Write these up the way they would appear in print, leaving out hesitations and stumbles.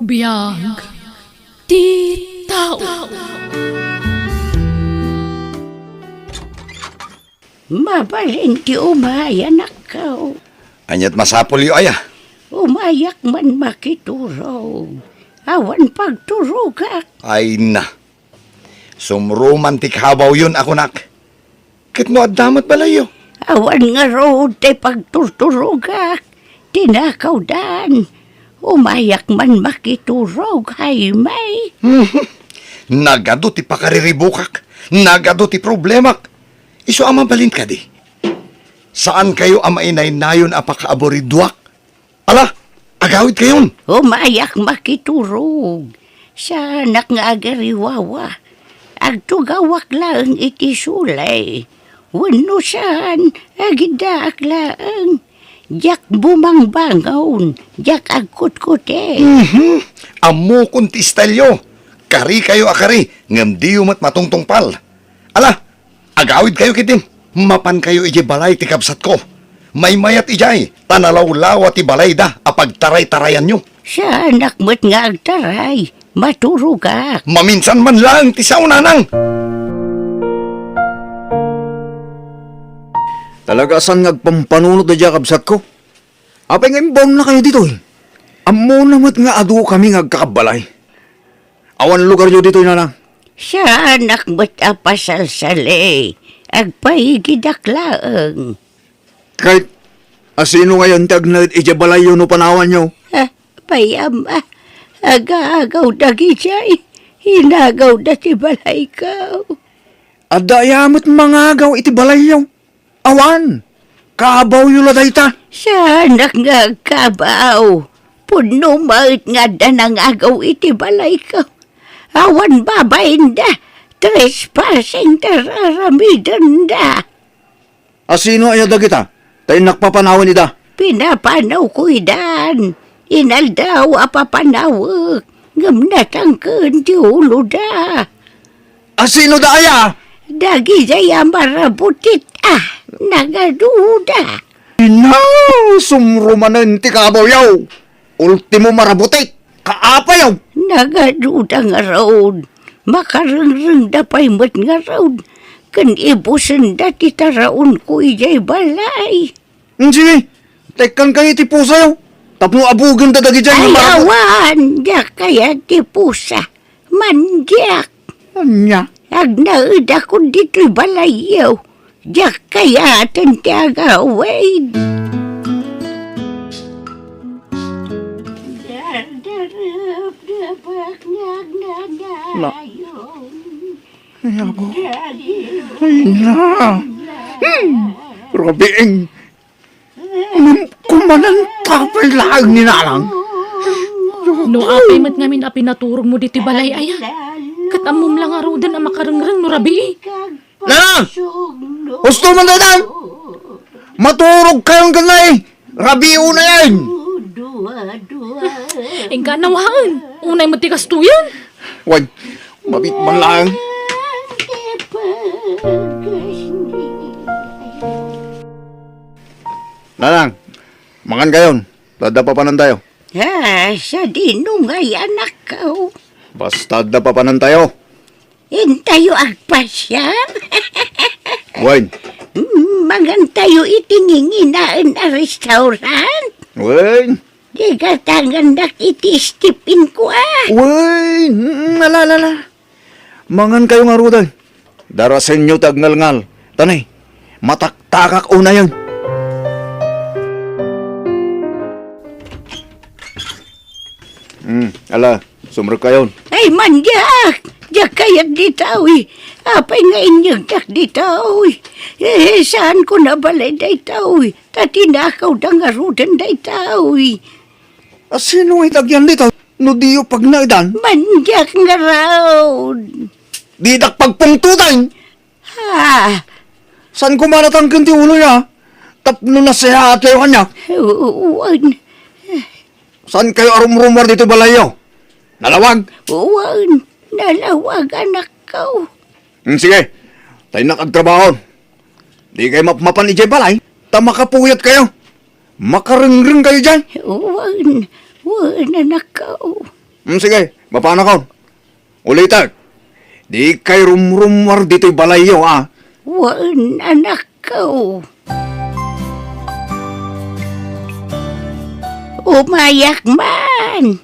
Biyag ti tao. Mabalin ti umaya nakaw. Anyat masapol yu aya. Umayak man makiturog. Awan pagturugak. Ay na. Sumromantik habaw yun ako nak. Kit no adamot balayo. Awan nga road te pagturturugak. Tinakaw dan. Umayak man makiturog, hay may. Nagado ti pakariribukak. Nagado ti problemak. Iso ama balin ka di. Saan kayo ama inay nayon apakaaboridwak? Ala, agawid kayon. Umayak makiturog. Sa anak nga agariwawa. Agtugawak lang iti sulay. Wano saan agidak lang. Jak bumangbangaon. Jak agkut-kute. Amo kunti istelyo. Kari kayo akari. Ngam di umat matungtong pal. Ala, agawid kayo kitin. Mapan kayo iji balay ti kabsat ko. May mayat ijay. Tanalaw-lawa ti balay da. Apagtaray-tarayan nyo. Sa anak mo't nga agtaray. Maturugak. Maminsan man lang ti saunanang. Talaga saan ngagpampanunod na dyan kabsat ko? Apay nga imbang na kayo dito eh. Amo namat nga adu kami ngagkakabalay. Awan lugar nyo dito na lang. Sa anak mo't apasalsali. Agpaigidak laang. Kahit asino ngayon tag na ijabalay yun o panawan nyo. Payama. Aga-agaw dagi siya'y. Hinagaw na si balay ka. Adayamat mga agaw iti balay yun. Awan! Kabaw yun laday ta. Sa anak nga kabaw. Puno maut nga danang agaw iti balay ka. Awan babayin da. Trespassing tararamidan da. Asino ayaw da kita? Tayo nakpapanawan ida. Pinapanaw ko idan. Inaldaw apapanawag. Ngam natangkan ti ulo da. Asino da aya? Dagi jaya marabutit nagaduda. Ina! Sumrumanan ti kabaw yaw. Ultimo marabutik. Kaapa yaw. Nagaduda nga raon. Makarengreng dapay mat nga raon. Kan ibusan dati taraon ko ijay balay. Sige, tekan kayo ti pusa yaw. Tapno abugan dadagi dyan yung marabot. Ayawan, jak kaya ti pusa. Manjak. Anya? Agnaud ako dito'y balayaw. Jak kaya atin ti agawin. Na. Ay, ako. Ay, na. Robiing. Kumanan tapay laang ninalang. No apay mat ngamin api naturog mo diti balay aya. Katamom lang arudan ang makarengreng no rabi. Na! Gusto man dadan! Maturog kayong ganay! Rabiyo na yan! Engka nawaan. Unay matikas tuyan. Wag, mabit man lang. Nanang, mangan kayon. Dadapapanan tayo. Sa dinungay anak ko. Basta dadapapanan tayo. Intayo agpasya. Wag, Magan tayo itinginginaan na restaurant. wag, Di katangan dak itistipin ko wag, nalalala. Mangan kayo nga rudan. Darasin nyo tagngal-ngal. Tanay, mataktakak una yan. Ala, sumrok kayon. Ay manjak. Jak kayat ditawi. Apay nga inyag dak ditawi. Saan ko na balay daytawi. Tatinakaw da nga rudan daytawi. Sino ay tagyan dito? No diyo pag naidan, Manjak nga raw. di dak pagpungtutan. Ha. San ko manatangkin ti ulo niya? Tapno na siya at kayo kanya. Uwan. San kayo arum-rumor dito balayo? Nalawag. Uwan. Nalawag anak ko. Sige, tayo nakagtrabaho. Di kayo mapmapan ijay balay. Tamakapuyat kayo. Makarengreng kayo dyan. Wan anak ko. Sige, mapana ka. Ulitan. Di kay rumrumwar dito'y balayo, ah. Wan anak ko. Umayak man.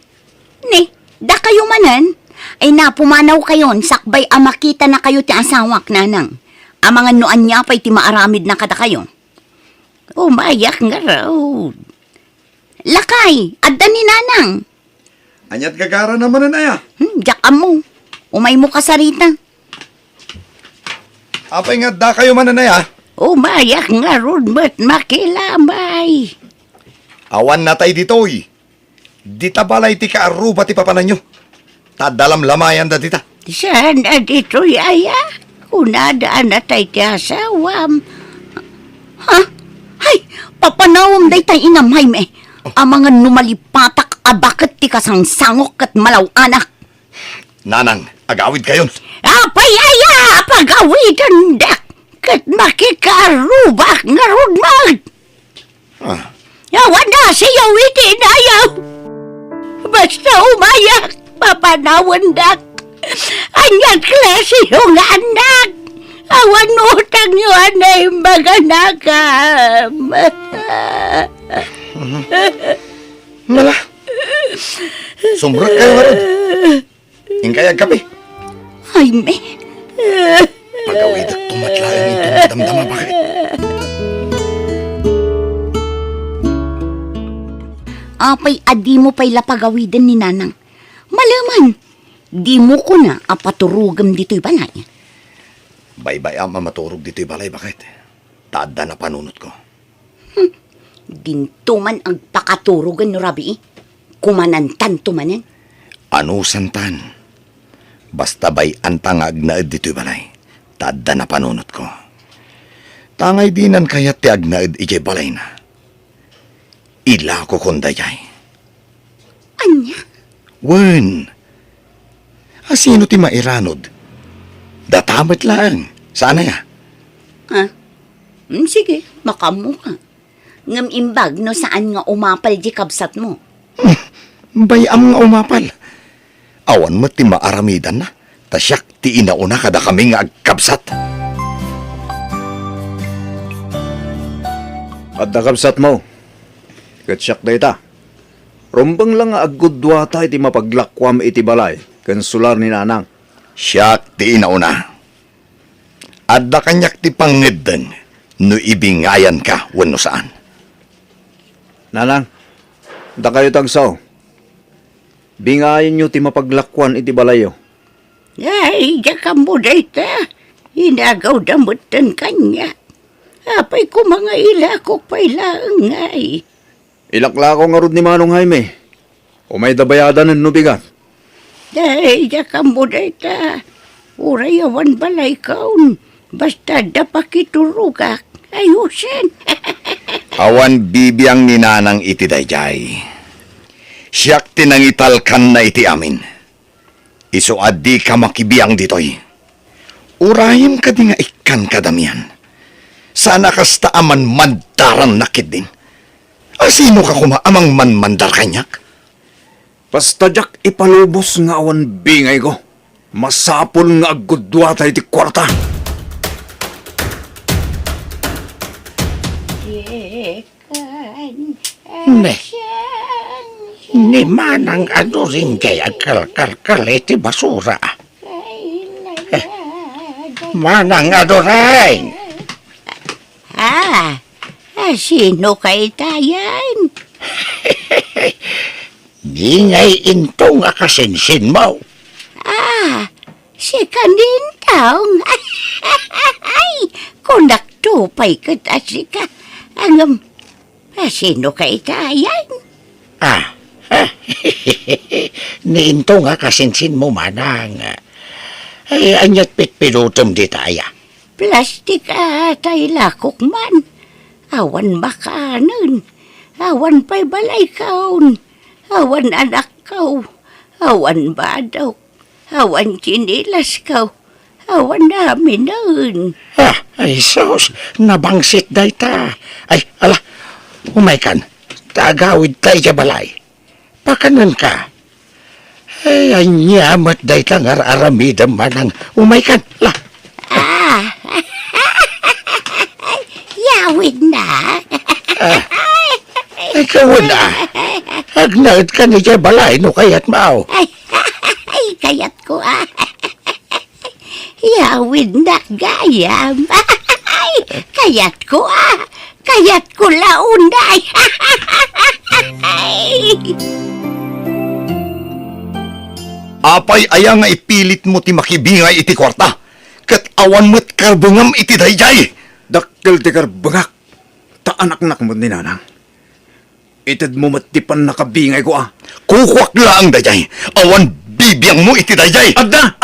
Ni, da kayo manan. Ay napumanaw kayon, sakbay makita na kayo ti asawak nanang. Ang mga nuan niya pa'y ti maaramid na kada kayo. Umayak nga raw. Lakay, adda ni nanang. Anyat gagara naman na ya. Diyak mo. Umay mo kasarita. Apay nga da kayo man na ya. Umayak nga ron ba't makilamay. Awan na tayo ditoy. Dita balay ti kaaruba ti papanan nyo. Tadalam lamayan da dita. Sana dito yaya. Kunadaan na tayo ti asawam. Ha? Hay, papanawam day tayo inamhay me. Ang mga numalipatak bakit ti kasangsangok at malaw anak. Nanang, agawid kayon. Apayaya, pagawitan dak. Kat makikarubak nga rudmag. Ah, Yawan na siya witin ayaw. Basta umayak, papanawan dak. Anyang klase yung anak. Awan utang nyo anay maganakam. Mala. Sumrot kayo nga ron. Ingkayag kape. Ay, me. Pagawid at tumatlayan itong damdama bakit. Apay adi mo pa'y lapagawidan ni nanang. Malaman, di mo ko na apaturugam dito'y balay. Baybay ang maturog dito'y balay bakit. Tada na panunot ko. Gintuman ang pakaturugan no rabi. Kumanantan tumanan. Ano santan? Basta bay antangag na dito'y balay. Tada na panunot ko. Tangay dinan kaya ti agnaed ijay balay na. Ila ko kundayay. Anya? Wen. Asino ti mairanod? Datamit lang. Sana ya? Ha? Sige, makamu ka. Ngam imbag no saan nga umapal di kabsat mo. Bayam nga umapal. Awan mo ti maaramidan na. Tasyak ti inauna kada kami nga agkabsat. At nakabsat mo. Katsyak da ita. Rombang lang nga agudwata iti mapaglakwam iti balay. Kansular ni nanang. Siyak ti inauna. Adda kanyak ti pangedden no ibingayan ka wano saan. Nanang, da kayo tagsaw. Bingayin nyo ti mapaglakwan iti balayo. Ay, yakam mo dayta. Hinagaw damutan kanya. Apay ko mga ilakok pa'y laangay. Ilaklako nga rod ni Manong Jaime. O may dabayadan ng nubigat. Ay, yakam mo dayta. Urayawan balay kaun. Basta dapakiturugak. Ayusin. Awan bibiyang ninanang iti dayjay. Siyak tinangitalkan na iti amin. Iso adi ka makibiyang ditoy. Urayim ka di nga ikan kadamian. Sana kasta aman mandaran nakid din. Asino ka kumaamang manmandar kanyak? Basta jak ipalubos nga awan bingay ko. Masapol nga agudwata iti kwarta. Ne, ni manang ano rin kaya kalkal iti basura. Manang ano rin. Sino kay tayan? Di ngay into nga kasinsin mo. Si kanintang. Ay, kunaktupay ka tasi ka. Angam, sino kay tayan? Ni into nga kasinsin mo manang. Ay, anyat pitpilutom di taya. Plastik atay lakok man. Awan makanan. Awan pa'y balay kaun. Awan anak kau. Awan badok. Awan chinilas kau. Awan namin nun. Ay, sus, nabangsit day ta. Ay, ala, umay kan. Tagawid tayo sa balay. Pakanan ka. Ay, anyamat day kang aramidam manang umaykan. La, Yawid na. ikaw na. Agnaad ka ni Jay balay no kayat mao. Ay, kayat ko Yawid na gayam. Ay, kayat ko Kayat ko launday. Apay aya nga ipilit mo ti makibingay iti kwarta. Kat awan mo't karbungam iti dayjay. Dakkel ti karbangak. Ta anak-nak mo ni nanang. Itad mo matipan nakabingay ko Kukwak lang dayjay. Awan bibiyang mo iti dayjay. Adda!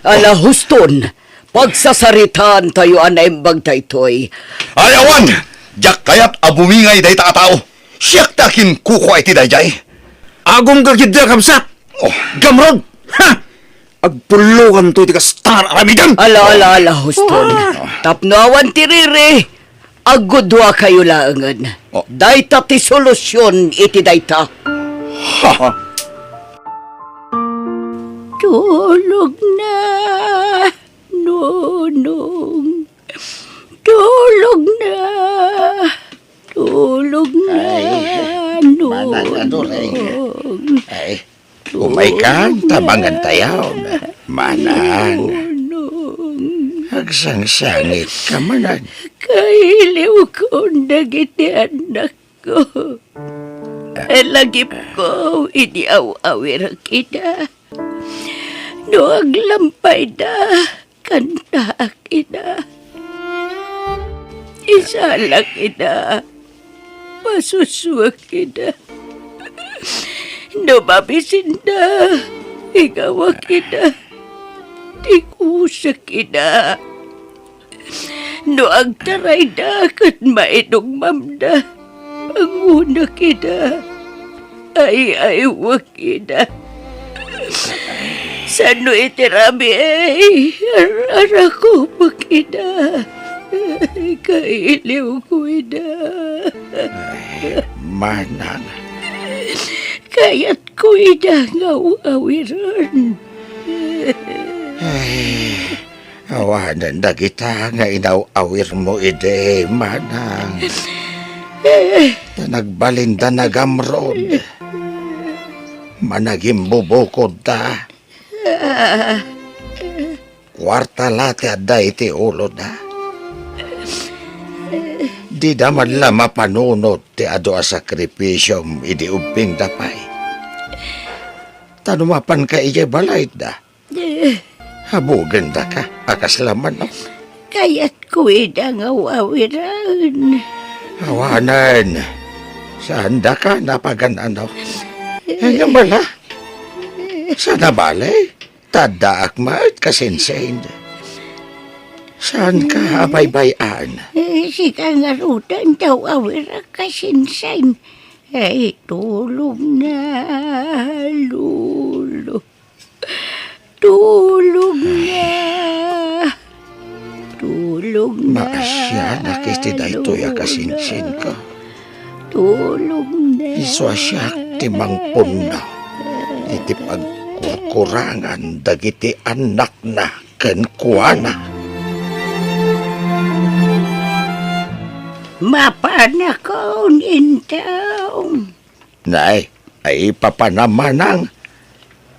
Ala, Huston. Pagsasaritaan tayo anaimbag taytoy. Ay awan! Jak kayat abumingay day ta katao. Siyak takin kukwa iti dayjay. Agong kagidya kamsat! Oh, Gamrod! Ha! Agpulukan to iti kastar aramidan! Ala, Huston. Tapnawan tiriri. Agudwa kayo laangan. Oh. Dayta ti solusyon iti dayta. Tulog na, nunong. Tulog na. Tulog na, Manang aduray. Ay, umaykan tabangan tayaw. Manang, agsangsangit ka manang. Kailiw ko nagiti anak ko. Lagip ko, iniaw-awir kita. No aglampay na, kanta kita. Isala kita, masuswag kita. No mabisin na, ikaw kita. Tikusa kita. No agtaray na, kat mainong mamda. Ang una kita, ay wag kita. Sano itirami ara ko makina. Kailiw ko ina. Manang, Kaya't ko ina ngaw-awiran. awanan na kita nga inaw-awir mo ide, manang. Nagbalinda na gamrod. Managing bubukod ta. Kwarta lati adda iti ulo na. Di daman la mapanunod ti ado a sakripisyom idi ubing dapay. Tanumapan ka iya balay da. Habugan da ka, akaslaman no. Kaya't ko ina ngaw-awiran. Awanan, saan da ka napagan ano? Nga bala, sana balay, tadaak maat kasinsain. Saan ka abaybayan? Sika nga rudan daw awira kasinsain. Ay, tulog na, lulo. Tulog na. Tulog na. Maasya nakiti da ito ya kasinsin ka. Tulog na. Iswasyak timang punna. Iti pagkukurangan dagiti anak na kenkuana. Mapana ko nintaw. Nay, ay papanamanang.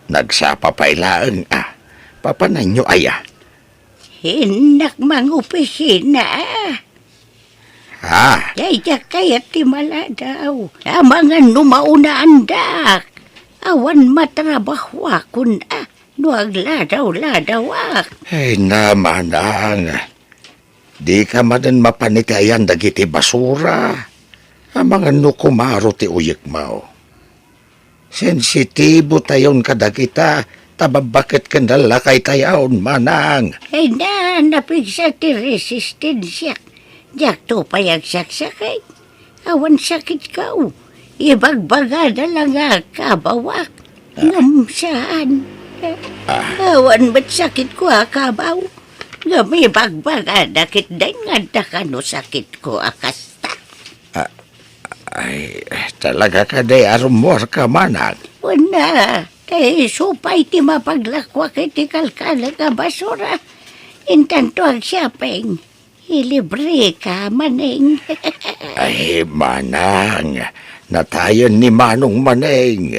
Nagsapapailaan papananyo aya. Hinak mang opisina. Ha? Daya kaya timala daw. Amangan numaunaan dak. Awan matrabahwa kun nuag ladaw-ladaw Ay namanang. Di ka madan mapanitayan dagiti basura. Amangan no kumaro ti uyik mo. Sensitibo tayon kadagita. Tababakit kendala kay tayaon manang. Ay na, napigsa ti resistensya. Diyak to payag saksakay. Awan sakit ka Ibagbaga na lang kabawak. Ngam saan? Awan ba't sakit ko kabaw? Ngam ibagbaga nakit day nga ka no sakit ko akasta. Ay, talaga ka day arumor ka manang. Wala. Supay ti mapaglakwa iti kalkala nga basura. Intanto ang siyapeng. Ilibre ka, Maneng. Ay, Manang, natayan ni Manong Maneng.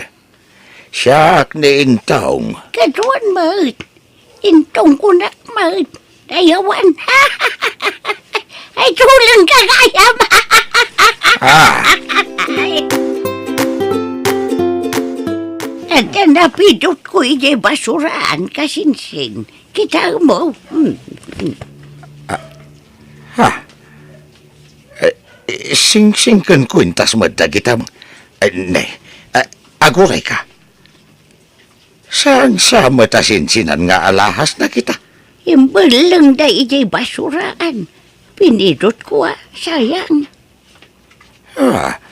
Siyak ni Intong. Katuan maut. Intong kunak maut. Ayawan. Ay, tulang ka kaya ma. At napidot ko iti basuraan kasinsing. Kita mo. Sing-sing kan kwintas mo dagita mo. Aguray ka. Saan sa matasinsinan nga alahas na kita? Imbalang da iti basuraan. Pinidot ko sayang.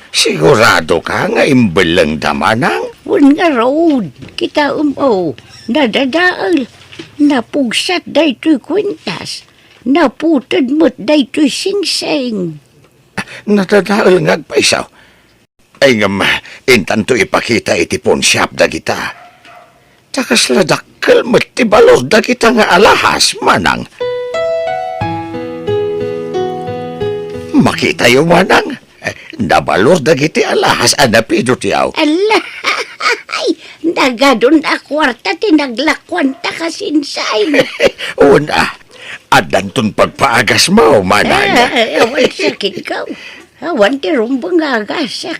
Sigurado ka nga imbalang damanang? Un nga road, kita nadadaal. Napugsat daytoy kwintas. Naputad mo't daytoy singseng. Natadaal nga agpaisaw. Ay nga intanto ipakita iti ponsyap da kita. Takas ladakkel mo't tibalor da kita nga alahas, Manang. Makita yung Manang. Nabalor da kiti alahas anapido tiyaw. Ala, ay, nagadon na kwarta tinaglakwan ta kasinsay. Una, adan ton pagpaagas mo, Manang. Awan sakit ka. Awan ti rumbang agasak.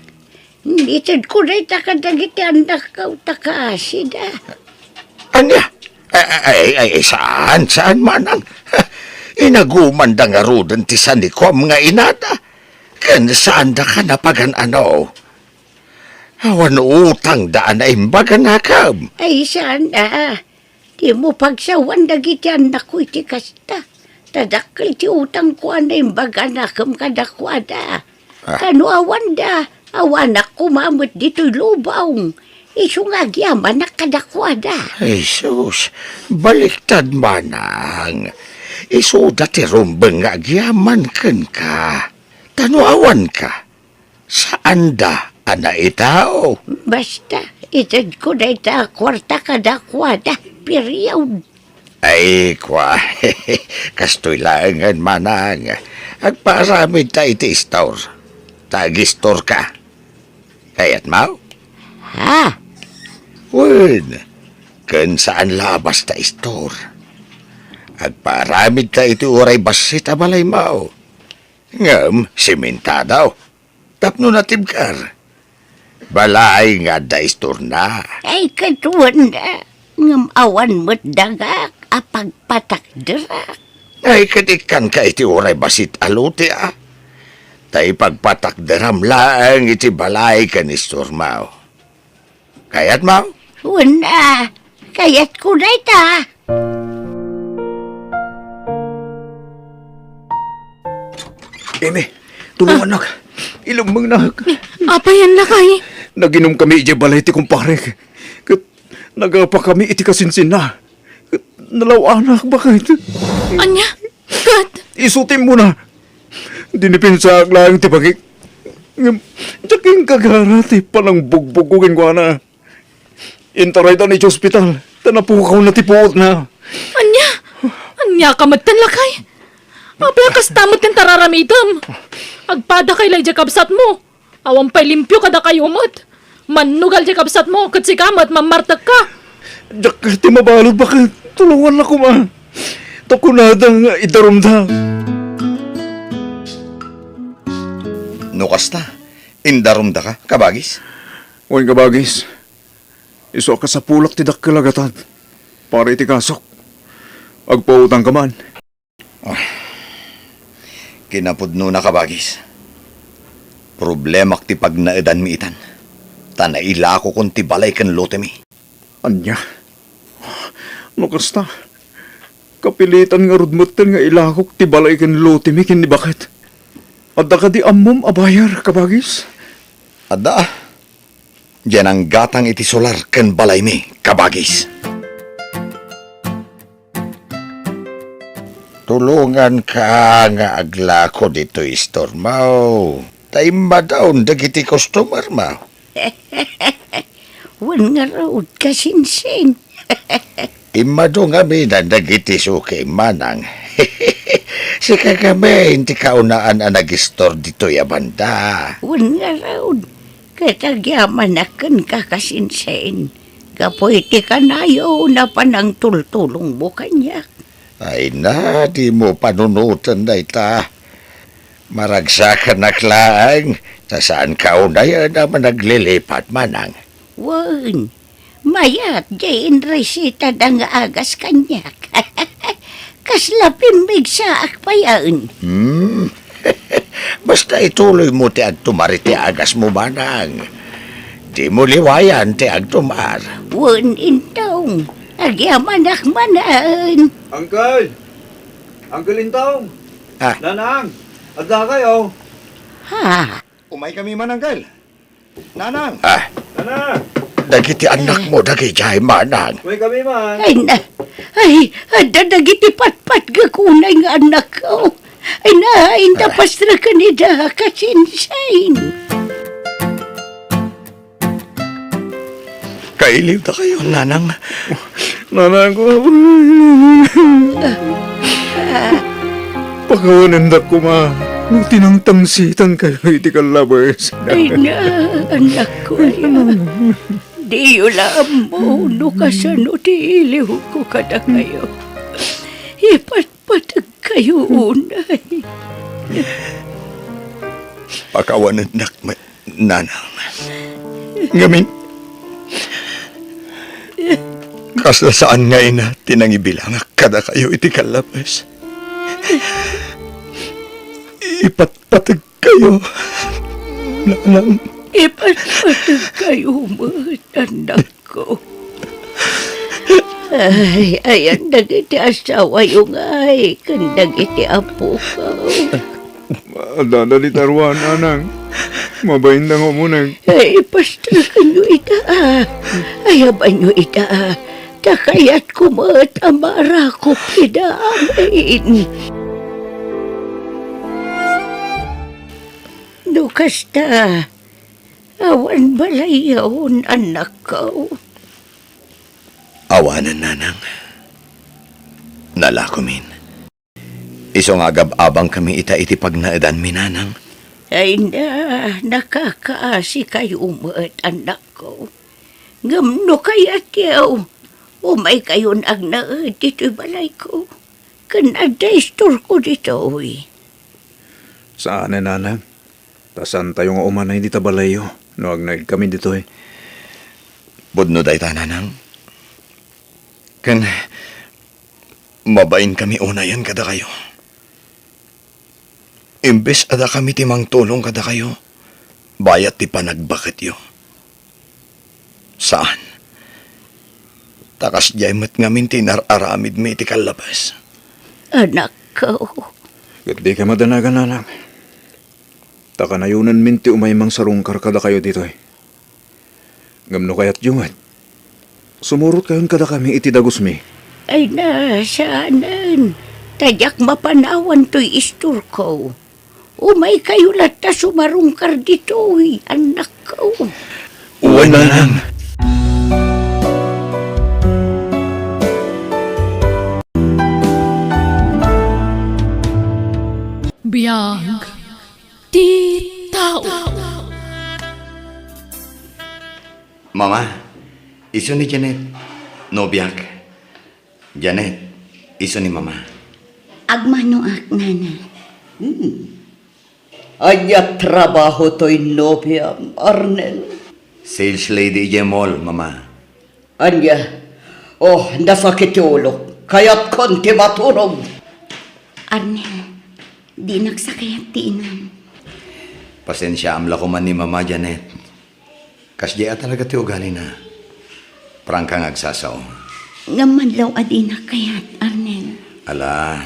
Nitid ko na itakadagiti anak ka takaasid Anya? Saan, Manang? Inaguman da nga rudan ti sanikom nga inada. Kan saan da ka napagan ano? Awan utang daan na imbagan nakam. Ay sana. Di mo pagsawan dagiti anak ko iti kasta. Tadakkel ti utang ko anay imbaga nakam kadakwada. Kano awan da. Awanak ko mamut dito'y lubaw. Isu nga gyaman nakadakwada. Jesus, baliktad, Manang. Isu dati rumbeng nga gyaman ken ka. Tanuawan ka. Saan da, ana itao? Basta, itad ko na ita kwarta kadakwada. Periyaw. Ay, kwa, kastoy langan, Manang. Agparamid ta iti store. Tagistor ka. Kayat mau? Ha? Wen, kan saan labas ta store. Agparamid ta iti uray basit abalay mau. Ngam, siminta daw. Tapno na tibkar. Balay nga da store na. Ay katuan na. Ngam awan mo't dagak apagpatakderak. Ay katikan ka iti uray basit aluti ah. Tay pagpatakderam lang iti balay ka ni store mau. Kayat mau? Wala. Kayat ko na ita. Eme, tulungan nak. Ilumang nak. Apa yan lakay? Naginom kami iti balay ti kumpare. Kat nagapa kami iti kasinsin na. Kat nalaw anak bakit? Anya? Kat? Isutin mo na. Dinipinsa lang ti pagik. Tsaking kagara ti palang bugbugugin ko na. Intaray ta ni hospital. Tanapukaw na ti puot na. Anya? Anya ka magtan lakay? Ablakas tamot ng tararamitam. Agpada kay lay jakabsat mo. Awang pay limpyo kada kayo mat. Manugal jakabsat mo kat si kamat mamartag ka. Diyak ti mabalod bakit? Tulungan ako ma. Takunadang idarumda. Nukas na. Indarumda ka, kabagis. Huwag kabagis. Iso ka sa pulak ti dakkalagatan. Para iti kasok. Agpautang ka man. Kinapudno na kabagis. Problemak ti pagnaedan mi itan. Tanaila ko kung ti balay kan lote mi. Anya? Nukas na. Kapilitan nga rudmutan nga ilakok ti balay kan lote mi kin ni bakit. Adda ka di amom abayar kabagis. Ada, diyan ang gatang iti solar kan balay mi, kabagis. Tulungan ka nga aglako dito store mau. Taimba daw dagiti customer mau. Wan nga raod kasinsing. Imado nga mina nagiti suki manang. Si kagami, hindi kaunaan ang nag-store dito ya banda. Wan nga raod. Katagyaman akan kakasinsin. Kapoy ti kanayo na panang tultulong mo kanya. Ay na, di mo panunutan na ita. Maragsakan na klaang, sa saan kaunayan naman naglilipat manang. Wan, mayat jayin resita da nga agas kanya. Kaslapin migsaak pa yan. Basta ituloy mo ti agtumari ti agas mo manang. Di mo liwayan ti agtumar. Wan intong, agyaman akmanan. Uncle! Uncle Intong! Ah. Nanang! Adda kayo! Ha? Umay kami mananggal. Nanang! Ah, Nanang! dagiti anak mo dagi jay manang. May kami man! Ay, dadagiti patpat gakunay nga anak ko. Ay na, indapas na kanida kasinsain. Kailiw na kayo, nanang. Nanang ko! Pagawanan da ko ma. Nung tinangtangsitan kayo iti kalabas. Ay na, anak ko yan. Di ulam mo, no kasano ti iliw ko kada kayo. Ipatpatag kayo unay. Pakawanan nak, nanang. Ngamin. Kasasaan nga ina, tinangibilang kada kayo iti kalabas. Ipatpatag kayo, nanang. Ipatpatag kayo mo, anak ko. Ay, ayan dagiti asawa yung ay, kandagiti apo ka. Adada di tarwan, Nanang. Mabayin na nga muna. Ay, pastor kanyo ita. Ayaban nyo ita. Takayat kumat amara ko pidaamin. Nukasta, awan balayaon anak ko. Awanan, nanang. Nalakumin. Isong agab-abang kami ita-iti pag naadan mi, nanang. Ay na, nakakaasi kayo umat anak ko. Ngamno kayat yaw. Umay kayo ang naad dito'y balay ko. Kanadaistor ko dito, Saan na, Nanang? Tasan tayo nga umanay di tabalayo. No, agnag kami dito eh. Budno day ta, nanang. Kan, mabain kami unayan kada kayo. Imbes ada kami timang tulong kada kayo, bayat ti panagbakit yo. Saan? Takas jaymet ngamin tinararamid mi ti kalabas. Anak ko. Kat di ka madanagan, Nanang. Takanayunan minti umaymang sarungkar kada kayo dito eh. Ngamno kayat jungat. Sumurot kayon kada kami iti dagos mi. Ay na, saanan. Tadyak mapanawan to'y istur ko. Umay kayo lata sumarungkar dito, anak ko. Uwan, nanang. Biyag ti tao. Mama, iso ni Janet. Nobiak. Janet, iso ni Mama. Agmano ak, nana. Anya trabaho to'y nobya, Arnel. Sales lady Jemol, Mama. Anya, nasakit yung ulo. Kaya't konti maturog. Arnel, di nagsakayat tiinan. Pasensya amla ko man ni Mama Janet. Kasya talaga ti ugali na. Prangkang agsasaw. Ngamanlaw adina kayat, Arnel. Ala,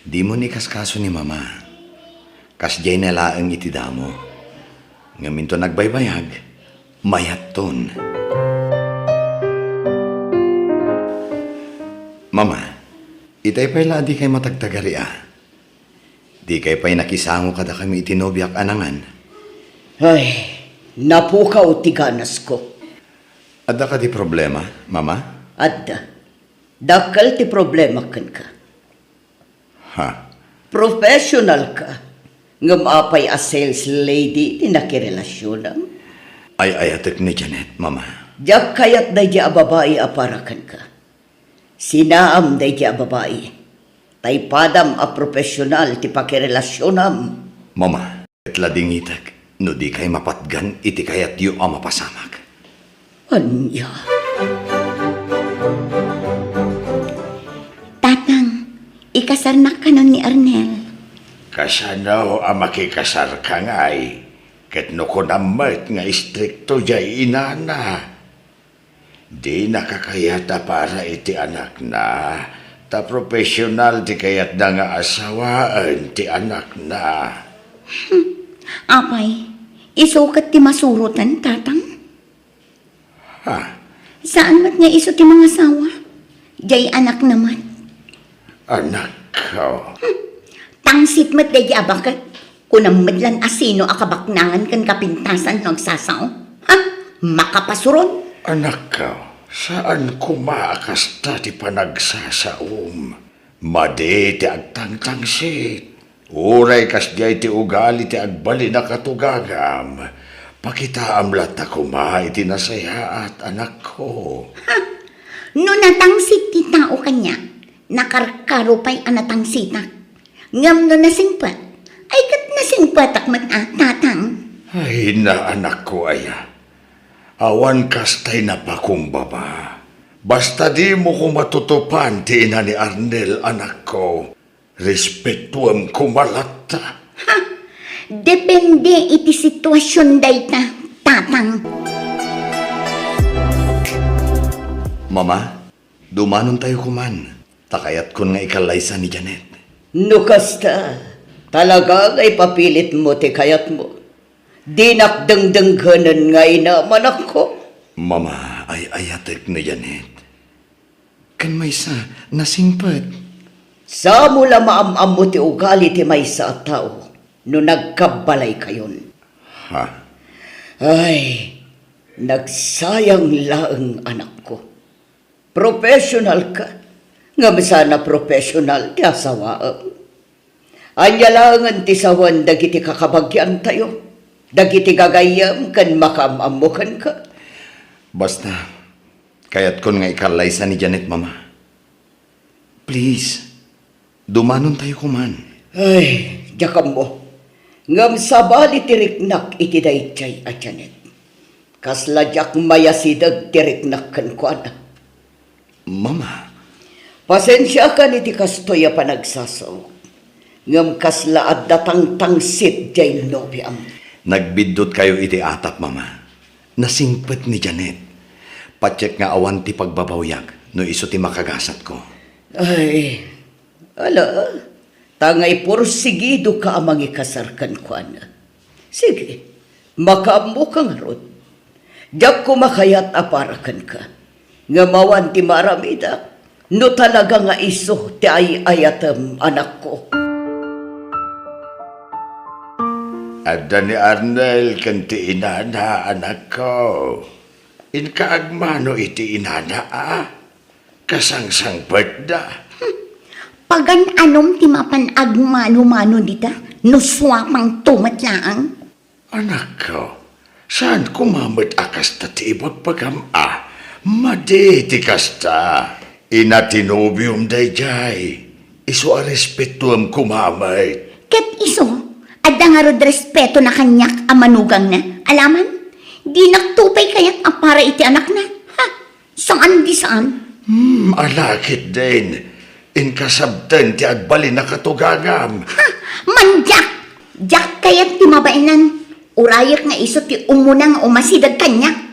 di mo ni kaskaso ni Mama. Kasya na laang itidamo. Ngamin to nagbaybayag, mayat ton. Mama, itay pa'y la di kay matagtagari Di kay pa'y nakisango kada kami itinobyak anangan. Ay, napukaw ti ganas ko. Ada ka di problema, mama? Adda, dakal ti problema kan ka. Ha? Professional ka. Ngam apay a sales lady ti nakirelasyonan. Ay ayatek ni Janet, mama. Diyak kayat day di a babae aparakan ka. Sinaam day di a babae. Taypadam a profesional ti pakirelasyonan. Mama, itlading itak. No di kay mapatgan, iti kayat yu ang mapasamak. Anya. Tatang, ikasar na ka nun ni Arnel. Kasano ang makikasar ka nga'y, ket no ko namat nga istrikto jay inana. Di nakakayata para iti anak na, ta profesional ti kayat na nga asawaan ti anak na. Apay, isukat ti masurutan, tatang. Ha? Saan mat nga iso ti mga sawa? Jay anak naman. Anak ko. Tangsit mat day abakat. Kunang madlan asino akabaknangan kan kapintasan ng sasaw. Ha? Makapasuron. Anak ko, saan kumaakasta ti panagsasaom? Madi ti agtangtangsit. Uray kas jay ti ugali ti agbali na katugagam. Pakitaam lat na kuma iti nasayaat, anak ko. No natangsit ti tao kanya, nakarkaro pa'y anatangsitak. Ngam no nasingpat, ay kat nasingpatak mat tatang. Ay na anak ko aya. Awan kastay na pakumbaba. Basta di mo ko matutupan ti ina ni Arnel, anak ko. Respetuam kumalata. Depende iti sitwasyon dayta, tatang. Mama, dumanon tayo kuman. Takayat kun nga ikalaysa ni Janet. No kasta, talaga ay papilit mo ti kayat mo. Di nakdangdangganan nga inaman ako. Mama, ay ayatek ni Janet. Kan may sa nasingpet. Sa mula maamam mo ti ugali ti may sa tao, no nagkabalay kayon. Ha? Ay, nagsayang laang anak ko. Professional ka. Nga sana professional ti asawaam. Anya langan ti sawan dagiti kakabagyan tayo. Dagiti gagayam kan makamamukan ka. Basta, kayat kun nga ikalaysa ni Janet, mama. Please, dumanon tayo kuman. Ay, jakam mo. Ngam sabali tiriknak iti dayjay a Janet. Kasladyak mayasidag tiriknak kan kuana. Mama, Pasensya ka ni ti kastoya panagsasaw. Ngam kasla at datang tangsit jay nobiam. nagbidot kayo iti atap, mama. Nasingpet ni Janet. Patsek nga awan ti pagbabawyag no iso ti makagasat ko. Ay, ala, tangay porsigido ka amang ikasarkan kuana. Sige, makaambo ka nga rod. Diyak ko makayat aparakan ka. Nga mawan ti maramida. No talaga nga iso ti ay ayatam anak ko. Adda ni Arnel kan ti inana, anak ko. Inkaagmano iti inana, kasangsang da. Pagan anom ti mapan agmano-mano dita, no swapang tumatlaang. Anak ko, saan kumamit akas ta ti ibag pagama? Madi ti kasta. Inatinobium dayjay. Iso a respetuam kumamit. Ket iso, adda nga rod respeto na kanyak amanugang na. Alaman, di naktupay kaya't apara iti anak na. Ha? Saan di saan? Alakit din. Inkasabten ti agbali na katugagam. Ha? Manjak! Jak kaya't ti mabainan. Urayak nga iso ti umunang umasidag kanyak.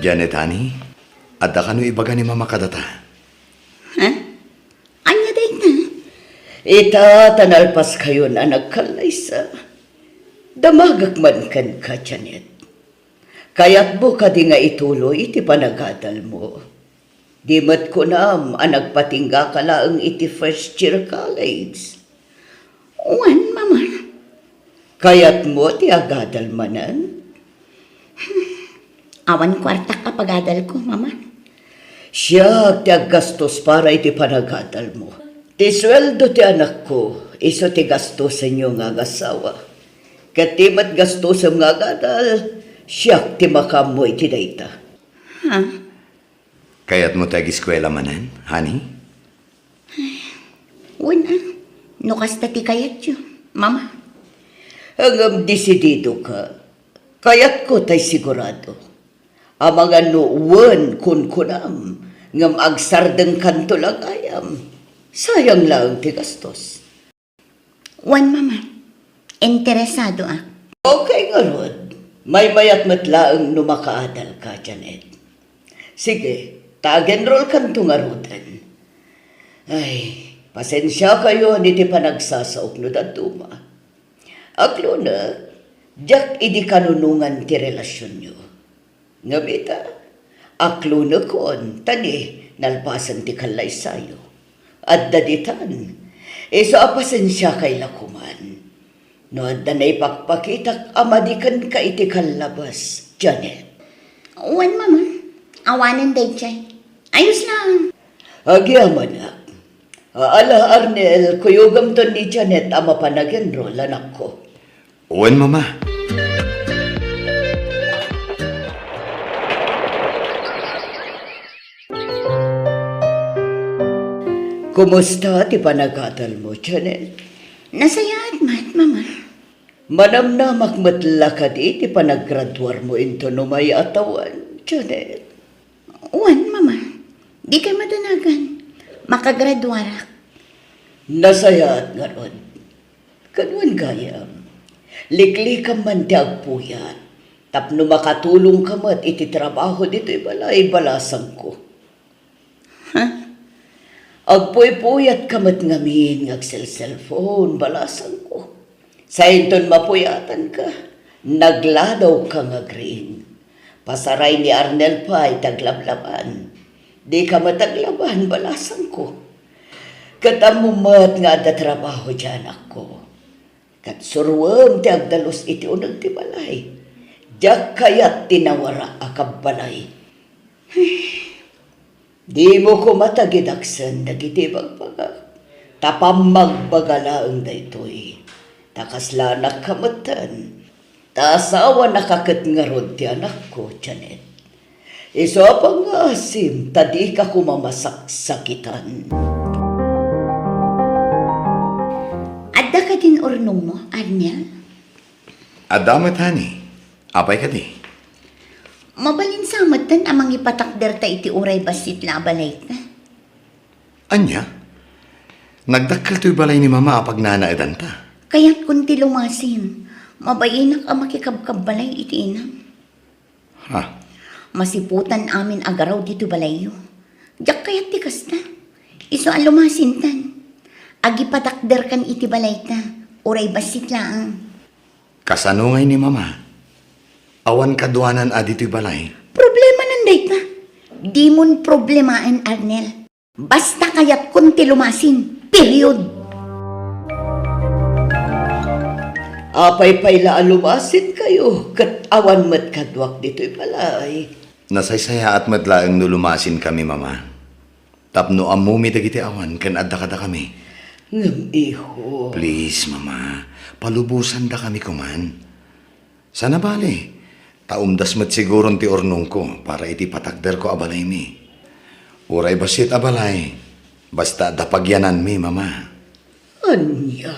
Janet, honey, adda ka no ibaga ni mama kadata. Ha? Anya day na? Ita tanalpas kayo na nagkalaysa. Damagak man kan ka, Janet. Kaya't mo ka di nga ituloy iti panagadal mo. Di mat ko nam ang nagpatingga ka laang iti first year college. Uwan, mama. Kaya't mo ti agadal manan. Awan kwarta ka pagadal ko, mama. Siya ti aggastos para iti panagadal mo. Ti sweldo ti anak ko, iso ti gastos sa inyo nga agasawa. Katimat gastos sa nga gadal, siya ti makamoy ti dayta. Ha? Kaya't mo tag eskwela manan, honey? Una, no kasta ti kayat yun, mama. Hanggang desidido ka, kaya't ko tay sigurado. Ang mga nuwan kun kunam, ngam agsardeng kanto lagayam. Sayang lang ti gastos. Wan, mama. Interesado ah. Okay nga Rod, may mayat matlaang numakaadal ka, Janet. Sige, tag-enroll kanto nga Rodan. Ay, pasensya kayo ni ti panagsasaok no datuma. Aklo na, jak idi kanunungan ti relasyon nyo. Nga bita, aklo na kon, tani, nalpasan ti kalay sayo. At daditan, iso pasensya kay lakuman. No, at danay pakpakitak amadikan ka iti kalabas, Janet. Wan, mama. Awanan day chay. Ayos lang. Agyaman na. Ala Arnel, kuyugam to ni Janet ama panag-enroll, anak ko. Uwan, mama. Kumusta ti panagadal mo, Janet? Nasaya at mat, mama. Manamnamak matlakad iti panaggraduar mo into no may atawan, Janet. Wan, mama. Di kay madanagan. Makagraduarak. Nasayat nga ron. Kanuan gayam. Liklikam man ti agpuyat. Tapno makatulong ka mat iti trabaho dito ibalay balasang ko. Agpuy-puyat ka mat ngamin cellphone balasang ko. Sa inton mapuyatan ka, nagladaw ka nga green. Pasaray ni Arnel pa ay taglablaban. Di ka mataglaban balasang ko. Katamumat nga da trabaho dyan ako. Kat surwam ti agdalos iti unag ti balay. Diyak kayat tinawara akab balay. Di mo ko matagidaksan dagiti bagbaga. Tapam magbagalaang daytoy. Takaslanak kamatan. Tasawa nakakat nga rod ti anak ko, Janet. Iso pang asim, tadi ka kumamasak-sakitan. Adda ka din ornong mo, Arnel? Adamat, honey. Apay ka di. Mabalin sa amatan amang ipatakder ta iti uray basit la balay ta. Anya? Nagdakkal to'y balay ni mama apag nanaidan ta. Kaya't kunti lumasin, mabayinak ang makikabkab balay iti inam. Ha? Masiputan amin agaraw dito balayo. Diyak kaya't tikas na. Iso ang lumasintan. Agipatakder kan iti balay ta, uray basit laang. Kasanungay ni mama. Awan kaduanan adito'y balay. Problema nanday ta. Di mon problemaen, Arnel. Basta kaya't kunti lumasin. Period. Apay paylaan lumasin kayo, kat awan mat kadwak dito'y balay. Nasaysaya at madlaang nulumasin kami, mama. Tapno amumi dagiti awan, kan adda kada kami. Ngam iho. Please, mama. Palubusan da kami kuman. Sana bali. Taumdas mat siguron ti ornong ko para iti patakder ko abalay mi. Uray basit abalay. Basta dapagyanan mi, mama. Anya.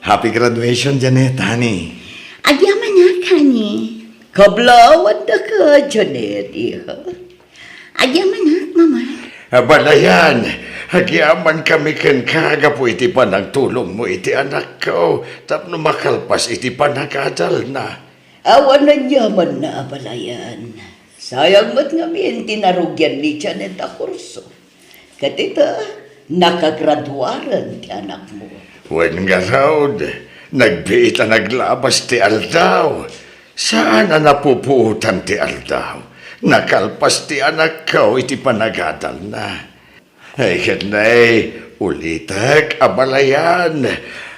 Happy graduation, Janet, honey. Agyaman na, kani. Kablawan na ka, Janet, iha. Agyaman na, mama. Balayan, hagyaman kami ken kaga po iti panagtulong mo iti anak ko. Tapno makalpas iti panagadal na. Awan na yaman na abalayan. Sayang mat ngamin tinarugyan ni Janet a kurso. Katita, nakagraduaran ti anak mo. Wen nga raw, nagbiit na naglabas ti aldaw. Saan na napupuutan ti aldaw? Nakalpas ti anak ko iti panagadal na. Ay kanay, ulitak abalayan.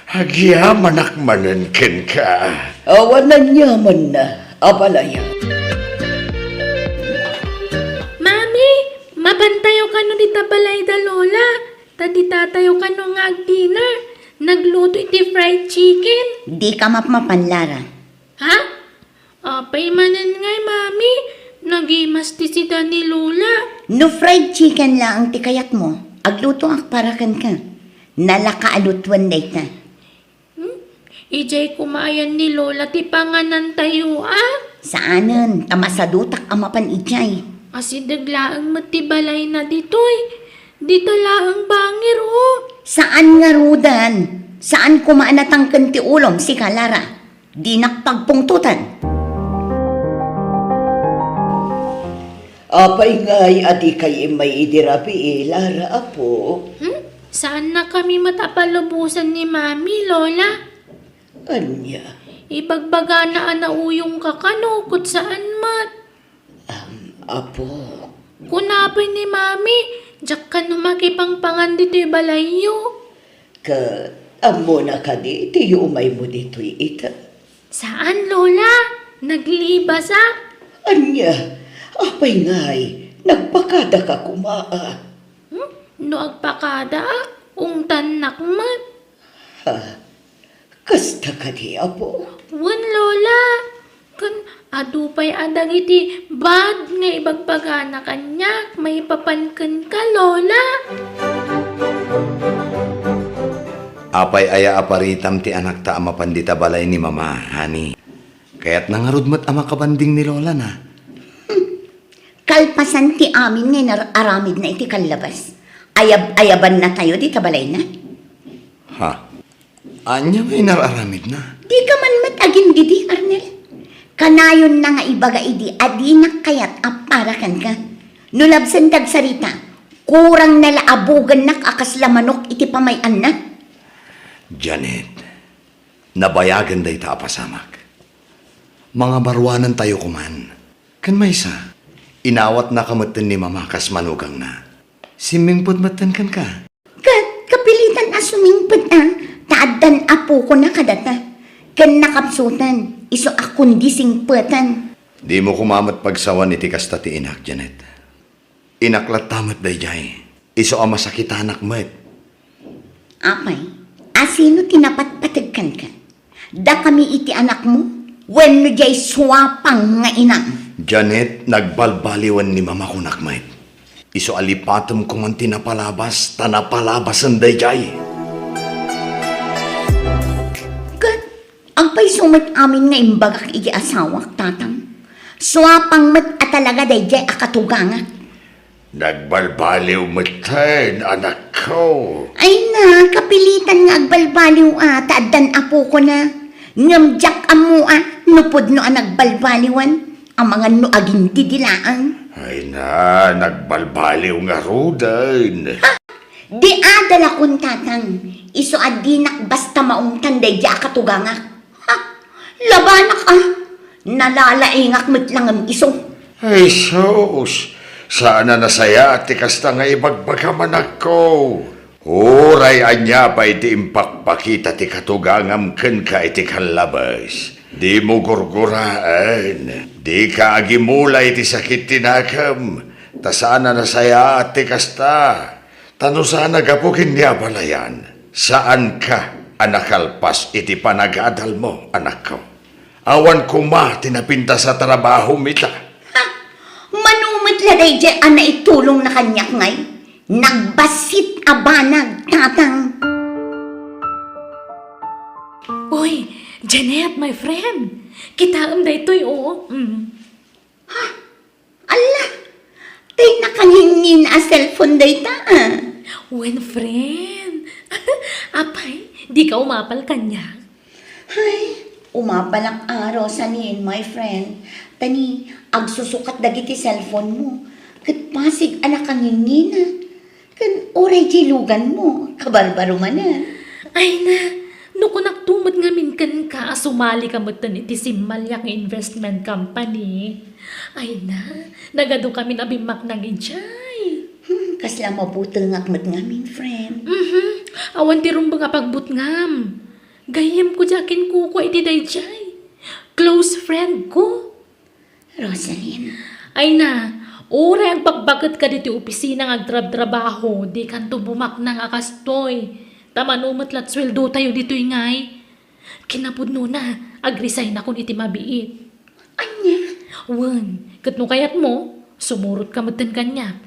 Agyaman akmanan ken ka. Awan na nyaman na, abalaya. Mami, mabantayo ka no di tabalay da lola. Tadi tatayo ka no nga ag-dinner. Nagluto iti fried chicken. Di ka mapanlara. Ha? Apay manan ngay, mami. Nagimas ti sida ni lola. No fried chicken lang ang tikayat mo. Agluto ang parakan ka. Nalakaalutuan na ita. Ijay kumayan ni lola ti panganan tayo Saanan, tamasadutak ang mapan ijay. Asi daglaang matibalay na ditoy. Di talaang bangir Saan nga rudan? Saan kumaanatang kanti ulom si Kalara? Di nakpagpungtutan. Apay ngay, adi kay may idirapi Lara apo. Saan na kami matapalubusan ni mami, lola? Anya, Ibagbaga na anauyong ka kanukot saan mat. apo. Kunapay ni mami, jak ka no makipangpangan dito'y balayo. Ka, amo na ka di, tiyo umay mo dito'y ita. Saan, lola? Naglibas Anya, apay ngay, nagpakada ka kumaa. No agpakada ungtan nakmat. Ha, kasta ka di, apo. Wan, lola. Kan adupay adag iti bad nga ibagbaga na kanyak. May papankan ka, lola. Apay aya aparitam ti anak ta ama pandita balay ni mama, hani. Kaya't nangarudmat ama kabanding ni lola na. Kalpasan ti amin nga aramid na iti kalabas. Ayaban na tayo di tabalay na. Ha? Anya may nararamid na. Di ka man matagin didi, Arnel. Kanayon na nga ibaga idi, adinak kayat aparakan ka. Nulabsan tagsarita, kurang nalaabugan nak akas lamanok iti pamayan na. Janet, nabayagan day ta apasamak. Mga barwanan tayo kuman. Kan may isa, inawat na kamatan ni mama kas manugang na. Simingpod matan kan ka. Kapilitan asumingpad taaddan apo ko na kadata. Kan nakapsutan, iso akundi singpatan. Di mo kumamat pagsawan iti kasta ti inak, Janet. Inaklat tamat day jay. Iso ang masakitanak met. Apay, asino tinapatpatagkan ka? Da kami iti anak mo, when no jay swapang nga inang. Janet, nagbalbaliwan ni mama ko nakmet. Iso alipatom ko man tinapalabas, tanapalabasan day jay. Kat, ang pay sumat amin nga imbagak iti asawak, tatang. Swapang mat at talaga day jay akatuganga. Nagbalbaliw matan, anak ko. Ay na, kapilitan nga agbalbaliw taaddan apo ko na. Ngamjak amo nupod no nagbalbaliwan. Ang mga no aging didilaan. Ay na, nagbalbaliw nga rudan. Di adala kun tatang, iso adinak basta maong tanday di akatuganga. Ha, labanak nalalaingak mitlang ang iso. Ay sus, saan na nasaya ti kasta nga ibagbagaman ako. Huray anya pa iti impakpakita ti katugangam ken ka iti kalabas. Di mo gurguraan, di ka agimulay ti sakit tinakam, ta sana nasaya at ti kasta, tano sana gapukin niya balayan, saan ka anakalpas iti panagadal mo, anak ko. Awan kuma tinapinta sa trabaho mita. Ha, manumit laday di itulong na kanyak ngay. Nagbasit abanag, tatang. Uy, Janet, my friend. Kitaam da ito'y Ala, tay nakangingin a cellphone day ta When friend. Apay, di ka umapal kanya. Ay, umapalang araw sa niin, my friend. Tani, agsusukat dagiti cellphone mo. Kat pasig anak kangingin Kan oray jilugan mo, kabarbaro man Ay na, No kung nagtumad nga minkan ka, sumali ka mo iti Simmalya nga investment company. Ay na, nagado kami na bimak ng ijay. Kasla mabutal nga akmat ngamin, friend. Awan ti rumba nga pagbutngam. Gayem ko jakin kuko iti dayjay. Close friend ko. Rosalyn, Ay na, ora ang pagbagat ka dito opisina ng agtrab-trabaho, di kanto bumak ng akastoy. Tamanumat lat sweldo tayo dito ingay. Kinapudno na, agresign ako iti mabiit. anya? Wan, kat no kayat mo, sumurot ka matan kanya.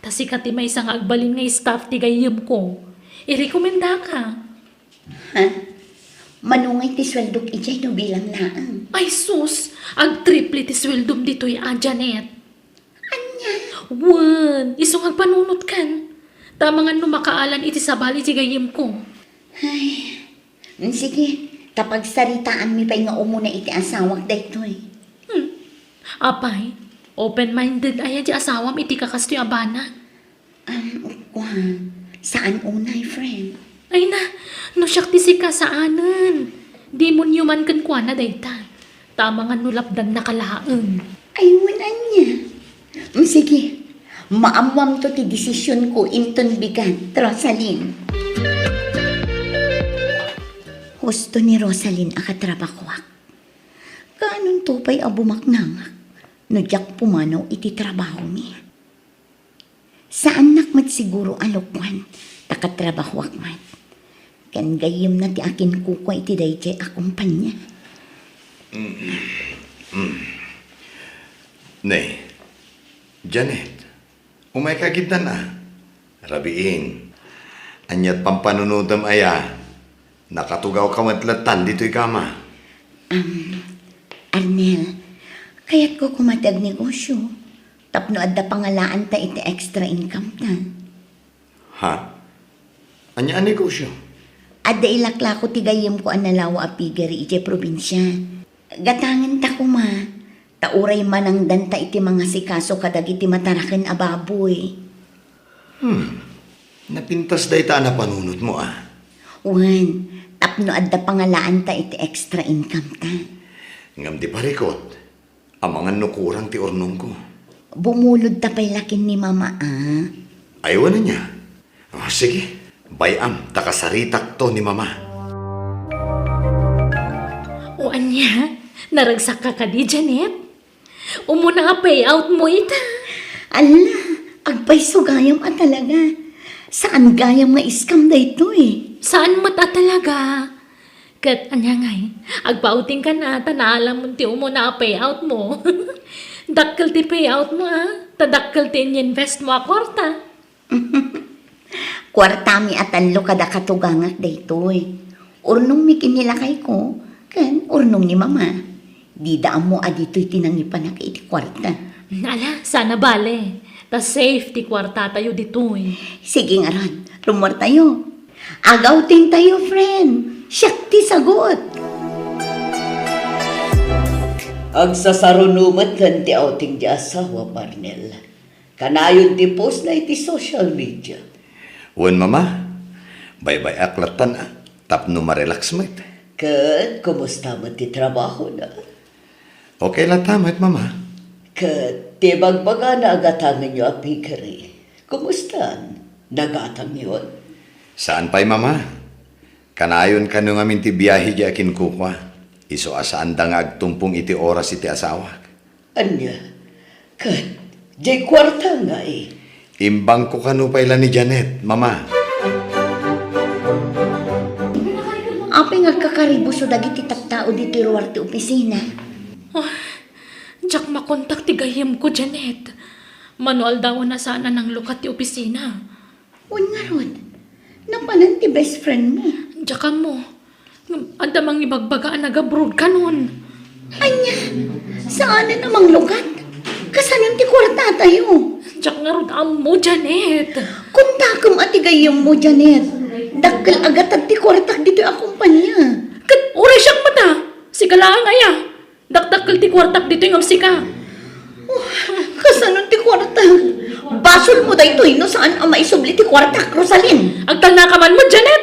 Tasi ka ti may isang agbalin nga staff ti gayem ko. Irekomenda ka. Ha? Manungay ti sweldok ijay no bilang laang. Ay sus, ag-triple ti sweldom dito'y Janet. Anya? Wan, isong agpanunot kan. Tamangan no makaalan iti sabali ti gayem ko. Ay, sige, tapag saritaan mi pa'y nga umuna iti asawak daytoy. Apay, open-minded ay di asawam iti kakastoy abana. Kwan, saan unay, friend? Ay na, no siyak ti sika saanan. Di mo niyo man kan kwa na dayta. Tamangan no lapdan nakalaan. Ay, wanan niya. Sige, maamwam to ti desisyon ko inton bigan, Rosalyn. Husto ni Rosalyn akatrabakwak. Kaanong tupay abumaknangak, no diyak pumanaw iti trabaho niya. Saan nakmat siguro alokwan, takatrabakwak man. Kan gayem na ti akin kukwa iti dayjay akumpanya. Nay, Janet, umay kagita na. Rabiin, anyat pampanunodam aya, nakatugaw kamatlatan dito'y kama. Arnel, kaya't ko kumatag negosyo. Tapno adda pangalaan ta iti extra income ta. Ha? Anya ang negosyo? Adda ilakla ko tigayem ko analawa a pigari iti probinsya. Gatangan ta kuma. Tauray manang danta iti mga sikaso kadag iti mataraken a baboy. Napintas day ta na panunod mo ah. Wan, tapno adda pangalaan ta iti extra income ta. Ngam di parikot, ang mga nukurang ti ornong ko. Bumulod ta pa'y lakin ni mama Ayaw na niya. Oh, sige, bayam, takasaritak to ni mama. O anya, naragsak ka ka di, Janet? Umuna nga payout mo ita. Ala, agpay so gayam a talaga. Saan gayam nga iskam da ito eh? Saan mo ta talaga? Kat anya ngay, agpauting ka na, tanaalam mo ti umuna payout mo. Dakkel ti payout mo tadakkel ti invest mo a kwarta. Kwartami at anlo kada katugangak da ito eh. Urnong mi kinilakay ko, kan urnong ni mama. Di daan mo adito'y tinangipan na iti kwarta. Ala, sana bale. Ta safe ti kwarta tayo dito eh. Sige nga ron, rumor tayo. Agawting tayo, friend. Siyak ti sagot. Agsasarunumat kan ti outing di asawa, Parnel. Kanayon ti post na iti social media. Wan mama, bye-bye aklatan tapno marelax mo ito. Kat, kumusta mo ti trabaho na? Okay lang tamat mama. Kat, ti bagbaga na agatangan nyo a pigari. Kumusta? Nagatang yun? Saan pa'y mama? Kanayon ka nung amin ti biyahe di akin kukwa. Iso asaan da nga agtumpong iti oras iti asawak. Anya? Kat, di kwarta nga eh. Imbang ko kanu pailan ni Janet, mama. Apay nga kakaribo so dagiti taktao dito ruwar ti opisina. Diyak makontak ti gayem ko, Janet. Manual daw na sana ng lukat ti opisina. Uy nga ron, napanan ti best friend mo. Diyak ka mo. Anda mang ibagbagaan nag-abroad ka nun. Anya, saan na namang lugat? Kasanan ti kwarta tayo. Diyak nga ron mo, Janet. Kuntakam ati gayam mo, Janet. Dakkel agat at ti kwartak dito akumpanya. Kat uray siyang mata. Sika lang aya. Dakdakkel ti kwartak dito yung amsika. Kasanan ti kwartak? Basol mo dayto no saan ang maisubli ti kwartak, Rosalyn? Agtal na ka man mo, Janet.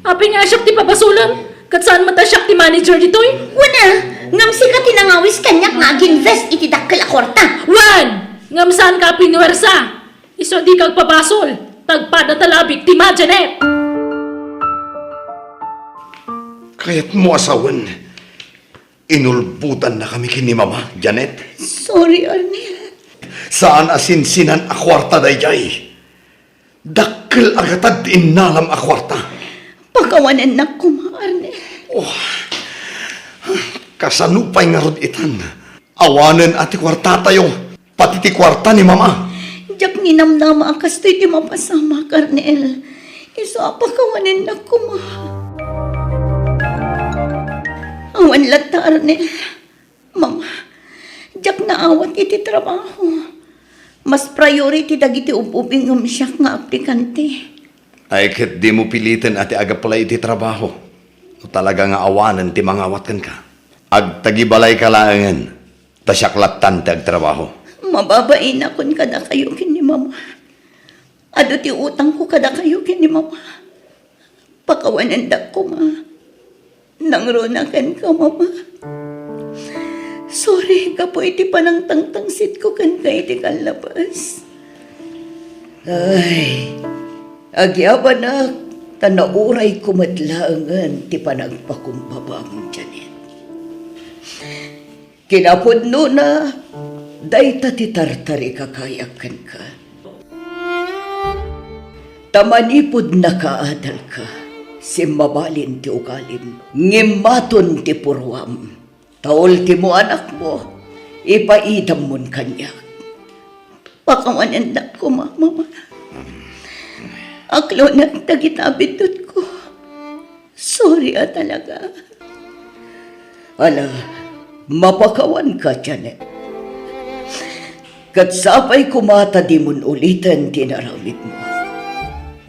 Apay nga siyak ti papasulam. Kat saan matasyak ti manager ditoy? Una, ngam sika tinangawis kanyak nga ag-invest iti dakkel a kwarta. Wan! Ngam saan ka pinuwersa? Iso di kag papasol. Tagpada talabik ti ma, Janet. Kaya't mo asawan, inulbutan na kami kini Mama, Janet. Sorry, Arnel. Saan asinsinan a kwarta dayjay? Dakkel agatad inalam a kwarta. Pagkawanan na ko, Arnel. Kasanupay nga rod itan. Awanan ati kwarta tayo, pati ti kwarta ni Mama. Jak ninamnama akas to'y di mapasama, Arnel. Iso pagkawanan na ko, ma. Awan lata, Arnel. Mama, jak naawat iti trabaho. Mas priority dagiti ububing siyak nga aplikante. Ay ket di mo pilitin ati aga pala iti trabaho. O talaga nga awanan ti mangawat kan ka. Ag tagibalay ka laangan, tasyaklattan ti agtrabaho. Mababain akon kada kayo kini Mama. Ado ti utang ko kada kayo kini Mama. Pakawanan da ko, ma. Nangrunakan ka, Mama. Sorry ka po iti panang tangtangsit ko kan ka iti kalabas. Ay, agyaban na tanauray kumadlaangan ti panagpakumbaba mong Janet. Kinapudno na, dayta ti tartari kakayakan ka. Tamanipod na kaadal ka, si mabalin ti ugalim, ngimaton ti purwam. Taol ti mo anak mo, ipaidam mon kanyak. Pakawanan da ko, Mama. Aklo na tagitabidot ko. Sorry talaga. Ala, mapakawan ka, Janet. Katsapay kumata di mon ulitan tinaramid mo.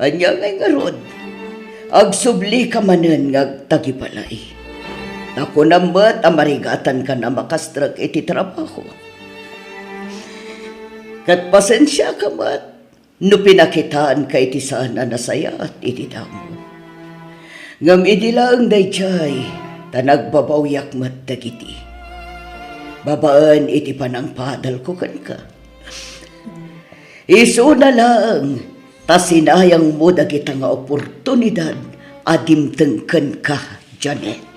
Anya ngay nga rod, agsubli ka manan ngag tagipalay. Ako namat amarigatan ka na makastrag iti trabaho. Kat pasensya ka mat, no pinakitaan ka iti sana nasaya at iti damo. Ngam idilang dayjay, tanagbabawiyak mat dagiti. Babaan iti panangpadal ko kan ka. Iso na lang, tasinayang mo dagita nga oportunidad adimtengken ka, Janet.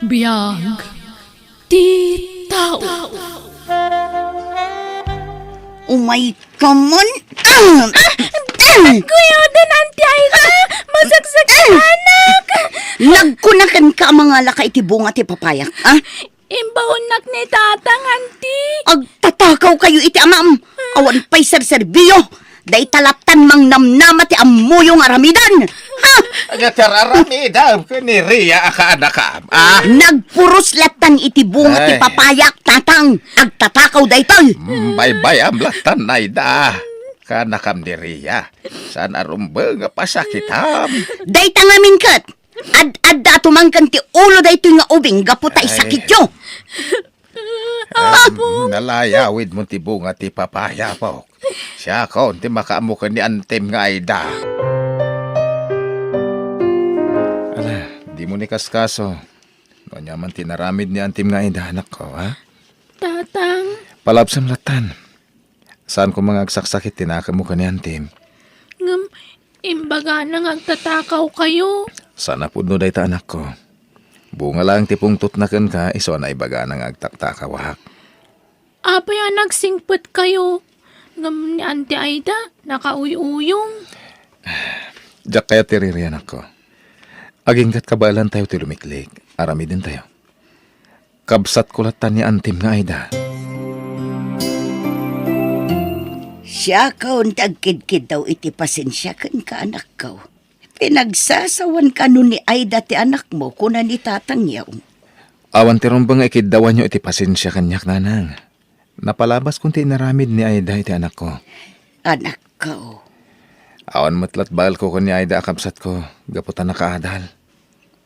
Biyag ti tao. Umay ka man. Kuya, din Auntie Aida! Masaksak anak! Nagkunakan ka mga laka iti bunga ti papayak, ha? Imbaunak ni tatang, Auntie! Agtatakaw kayo iti amam. Awan pa'y serserbiyo. Day talaptan mang namnama ti amuyong aramidan. Ha? Agataramida, ni Ria ka anakam. Nagpuros latan iti bunga ti Ay. papayak, tatang. Agtatakaw daytoy. Bye-bye am latan na ida. Kanakam ni Ria. Saan arumba nga pasakitam. Day tangamin kat. Ad-adda tumangkan ti ulo daytoy nga ubing gaputay Ay. sakit yo. Nalayawid mo ti bunga ti papaya po. Siya ko, ti makaamukan ni Antem nga Aida. Ala, di mo ni kaskaso. No nyaman tinaramid ni Antem nga Aida, anak ko, ha? Tatang, Palabsam latan. Saan ko mga agsaksakit tinaka mo ka ni Antem? ngam, imbaga nang agtatakaw kayo. Sana po no dayta anak ko. Bunga lang tipong tutnakan ka, iso na ibaga nang agtaktakawak. Apay nagsingpet kayo. Ngam ni Auntie Aida, nakauy-uyong. Diyak kaya tiriri anak ko. Agingkat kabalan tayo ti lumiklik. Arami din tayo. Kabsat kulatan ni Antem nga Aida. Siya kaon tagkid-kid daw iti pasensya kan ka anak ko. Pinagsasawan ka nun ni Aida ti anak mo kuna ni tatang yaw. Awan ti rumbang ikidawan nyo iti pasensya kanyak nanang. Napalabas kung ti naramid ni Aida iti anak ko. Anak ko. Awan matlat bagal ko ni Aida akabsat ko. Gaputan na kaadal.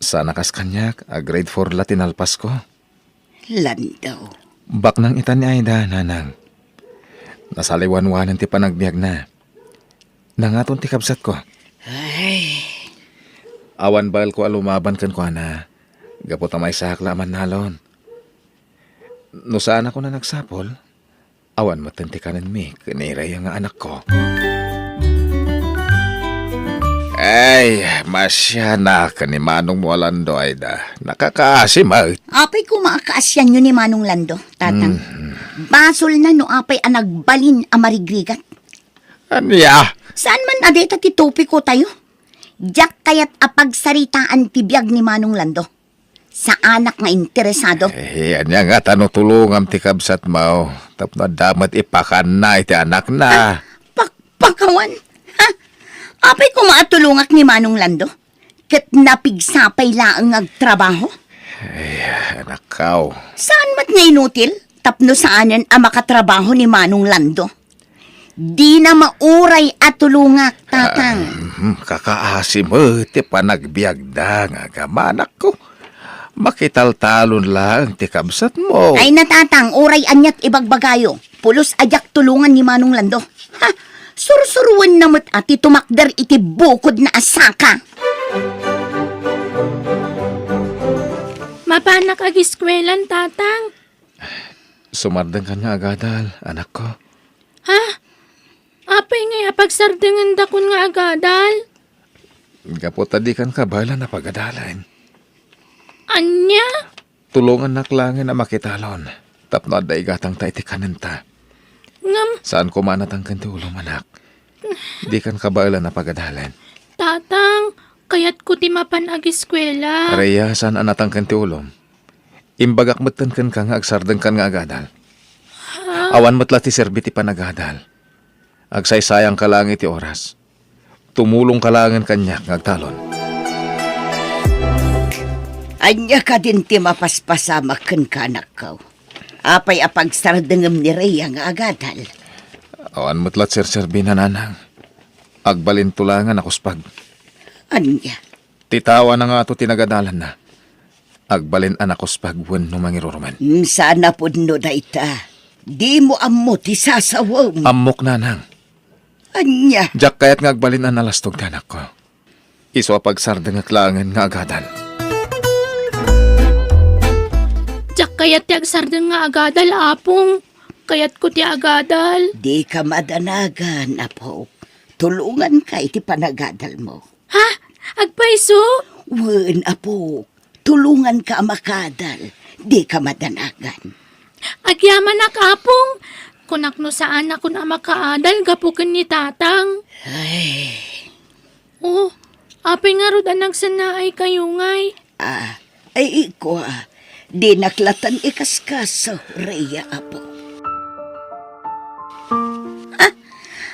Sa nakas kanyak, grade 4 Latin alpas ko. Lando. Bak nang itan ni Aida, nanang. Nasaliwan-wanan ti panagbiag na. Nangaton ti kabsat ko. Ay, Awan bail ko alumaban kan ko na. Gapot ang may sakla man nalon. No saan ako na nagsapol, awan matantikanan mi, kaniray ang anak ko. Ay, masya na ka ni Manong Molando, Aida. Nakakaasim, ay. apay ko maakaasyan yun ni Manong Lando, tatang. Basol na no apay ang nagbalin ang marigrigat. Aniya? Saan man adeta ti topi ko tayo? Diyak kayat apagsaritaan ti biyag ni Manong Lando. Sa anak nga interesado. Eh, anya nga tanutulungam ti kabsat mo. Tapno damat ipakan na iti anak na. Pakpakawan. Ha? Apay ko maatulungak ni Manong Lando. Kat napigsapay laang agtrabaho. Ay, anak kaw. Saan mat nga inutil? Tapno saanan ang makatrabaho ni Manong Lando. Di na mauray at tulungak, tatang. Kakaasim mo, ti panagbiag da nga gamanak ko. Makitaltalon lang ti kabsat mo. Ay natatang, uray anyat ibagbagayo. Pulos ajak tulungan ni Manong Lando. Ha? Sursuruan na mo't ati tumakder iti bukod na asaka. Mapanak ag iskwelan, tatang. Sumardang ka nga agadal, anak ko. Ha? Apay nga pagsardangan dakon nga agadal. Kapotadikan ka bala na pagadalan. Anya? Tulungan naklangin na makitalon. Tapno at daigatang ta iti kanenta. Ngam, Saan ko manatang kanti ulong anak? Di kan kabala na pagadalan. tatang, kayat ko ti mapan ag eskwela. Areya, saan anatang kanti ulong? Imbagak matan kan ka nga agsardang kan nga agadal. Awan matla ti serbi ti panagadal. Agsaysayang ka lang iti oras. Tumulong ka langan kanyak ngagtalon. Anya ka din ti mapaspasama ken kanak ka. Apay apagsardengem ni Rhea nga agadal. Awan matlat serserbi na nanang. Agbalin tulangan ako spag. Anya? Titawa na nga ito tinagadalan na. Agbalin anak ko spag wen no mangiruruman. Sana po no da ita. Di mo ammo ti sasawaw mo. Amok nanang. Anya? Jak kayat nga agbalin ang nalastog na anak ko. Iso pagsardeng aklangan nga agadal. Diyak kayat ti agsardang nga agadal, apong. Kayat ko ti agadal. Di ka madanagan, apo. Tulungan ka iti panagadal mo. Ha? Agpaiso? Wen, apo. Tulungan ka makadal. Di ka madanagan. Agyaman ak, apong. Kunak no saan ako na makaadal, gapukan ni tatang. Ay, Oh, apay nga rod ang nagsanaay kayo ngay. ay iko Di naklatan ikaskas sa Rhea, apo.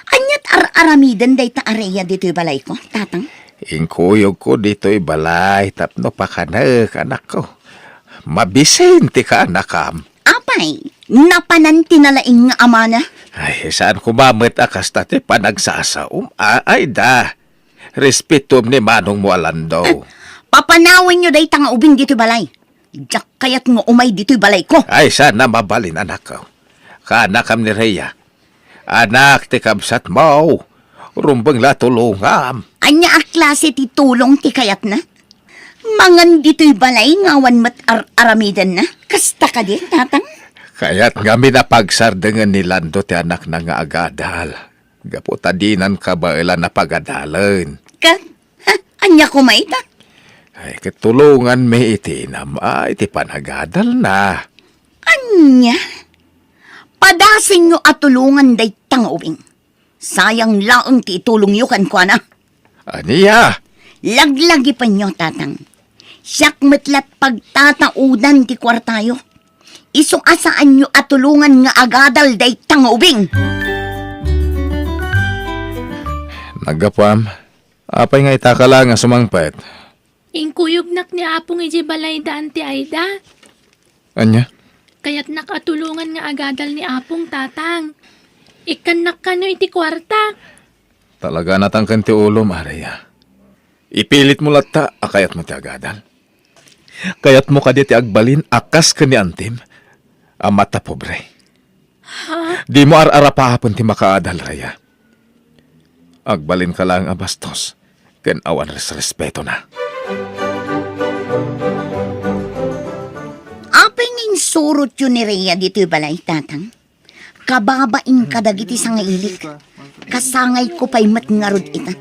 Anyat aramidan day ta Rhea dito'y balay ko, tatang? Ingkuyog ko dito'y balay tapno pa ka na anak ko. Mabisente ka anakam. Apay, napananti na laing nga ama na. Ay, saan kumamit akas tate panagsasaum? Ay da. Respetum ni Manong Molando. Papanawin nyo day tanga ubing dito'y balay. Diyak kayat nga umay dito'y balay ko. Ay, sana mabalin anak ko. Kanakam ni Rhea. Anak ti kabsat mo. Rumbang latulungam. Anya a klase ti tulong ti kayat na? Mangan dito'y balay ngawan mat aramidan na. Kasta ka di, tatang? Kaya't nga minapagsardengan ni Lando ti anak na nga agadal. Gaputadinan ka ba ilan na pagadalan? Anya kumaita? Ay, katulungan may itinam ay iti panagadal na. Anya? Padasin nyo at tulungan day tangawing. Sayang laang ti itulong yu kan kwa na. Aniya? Laglagi pa nyo, tatang. Siyak matlat pagtataudan ti kwartayo. Isong asaan nyo at tulungan nga agadal day tangawing. Nagapam, apay nga itaka lang nga sumangpet. Ingkuyog nak ni apong iji balay daan ti Aida. Anya? Kaya't nakatulungan nga agadal ni apong tatang. Ikanak ka no iti kwarta. Talaga natangkan ti ulo, Maria. Ipilit mo latta, akayat mo ti agadal. Kayat mo kaditi agbalin akas ka ni Antim. Amata pobre. Di mo ar-ara pahapon ti makaadal, Raya. Agbalin ka lang abastos. Ken awan respeto na. Apay nging surot yun ni Rhea dito balay, tatang. Kababain kadagiti sa ngailik. Kasangay ko pa'y matngarod ita.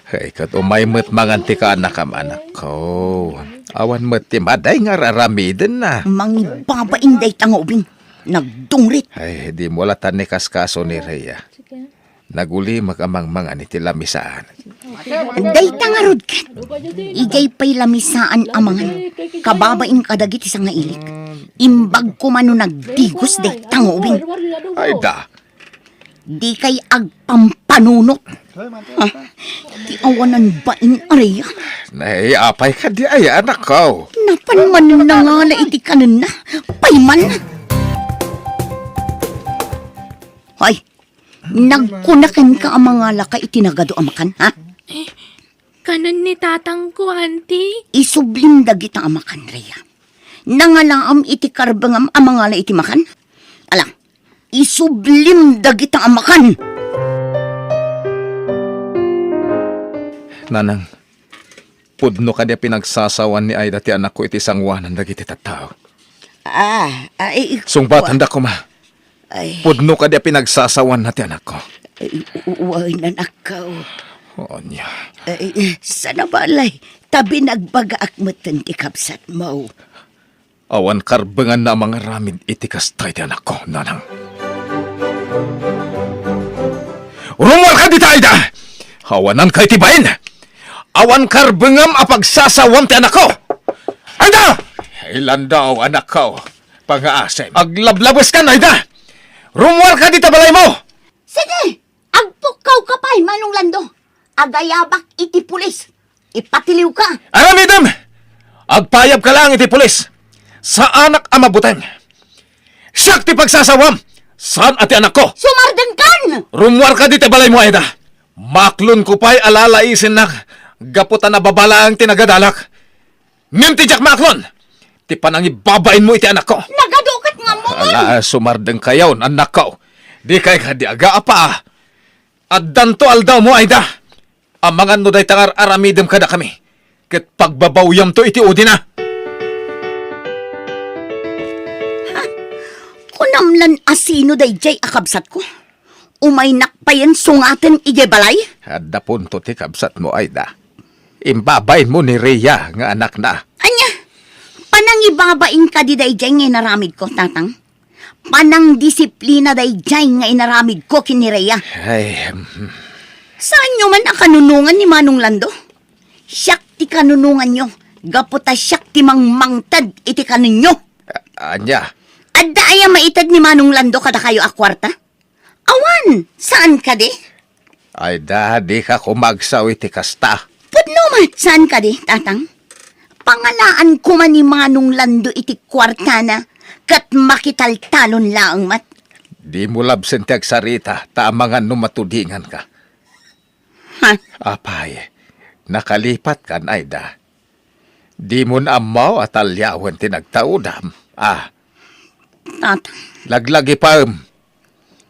Hey, kat umaymot manganti ka anak am anak ko. Awan mo ti maday nga raramiden na. Mangibabain day tangobing. Nagdungrit. Ay, di mo latan ni kaskaso ni Rhea. Naguli magamang-mga ni tilamisaan. Day tangarod kat. Igay pa'y lamisaan amangan. Kababain kadagiti sa ngailik. Imbag ko mano nagdigos day tangobing. Ay da. Di kay agpampanunot. Ti awanan bain areya. Naiapay ka di ay anak ko. Napanman na nga na iti kanan na. Payman. Hoy, nagkunakan ka ang mga laka itinagado amakan, ha? Kanan ni tatang ko, auntie. Isublim dagita amakan, Rhea. Nangalaam iti karbangam ang mga la iti makan. Alang, isublim dagita amakan. Nanang, pudno ka di pinagsasawan ni Aida ti anak ko iti sangwanan dagiti tattao. Sungbat handa ko ma. Ay, Pudno ka di pinagsasawan na ti anak ko. uway na nakaw. O niya. Ay, sana balay, tabi nagbagaak matan ti kapsat mo. Awan karbangan na mga ramid iti kastay ti anak ko, nanang. Rumor ka dita, Aida! Awanan kay tibayin! Awan karbangam apagsasawam ti anak ko! Aida! Ilan daw anak ko? Pang-aasem. Aglablabas ka, Aida! Rumor ka dita balay mo! Sige, agpukaw ka pa'y manong lando. Agayabak iti pulis. Ipatiliw ka. Aramidam! Agpayab ka lang iti pulis. Sa anak amabuteng. Siyak ti pagsasawam. Saan ati anak ko? Sumardengkan! Rumwar ka dito balay mo, Aida. Maklon ko pa'y alalaisin na gaputan na babalaang tinagadalak. Ngim ti Jack maklon. Ti panangibabain mo iti anak ko. Nagadukat nga mo. Ala, sumardeng kayaw, anak ko. Di kay ka di aga pa. At danto aldaw mo, Aida. Amangan no day tangar aramidem kada kami. Ket pagbabawyam to iti udi na. Kunamlan asino day jay akabsat ko. Umay nakpayan sungaten ije balay. Hadda punto ti kabsat mo, Aida. Imbabain mo ni Rhea nga anak na. Anya, panangibabain ka di day jay nga inaramid ko, tatang. Panang disiplina day jay nga inaramid ko kinireya. Ay, Saan nyo man ang kanunungan ni Manong Lando? Siyak ti kanunungan nyo. Gaputa siyak ti mangmangtad iti kanunyo. anya. Adda aya maitad ni Manong Lando kada kayo akwarta? Awan, saan ka di? Aida, di ka kumagsaw iti kasta. Pudno mat, saan ka di, tatang? Pangalaan ko man ni Manong Lando iti kwarta na kat makitaltalon laang mat. Di mo labsen ti agsarita, tamangan no matudingan ka. Ha? Apay, nakalipat kan, Aida. Di mo na amaw at alyawan tinagtaudam. Tatang, Laglagi pa,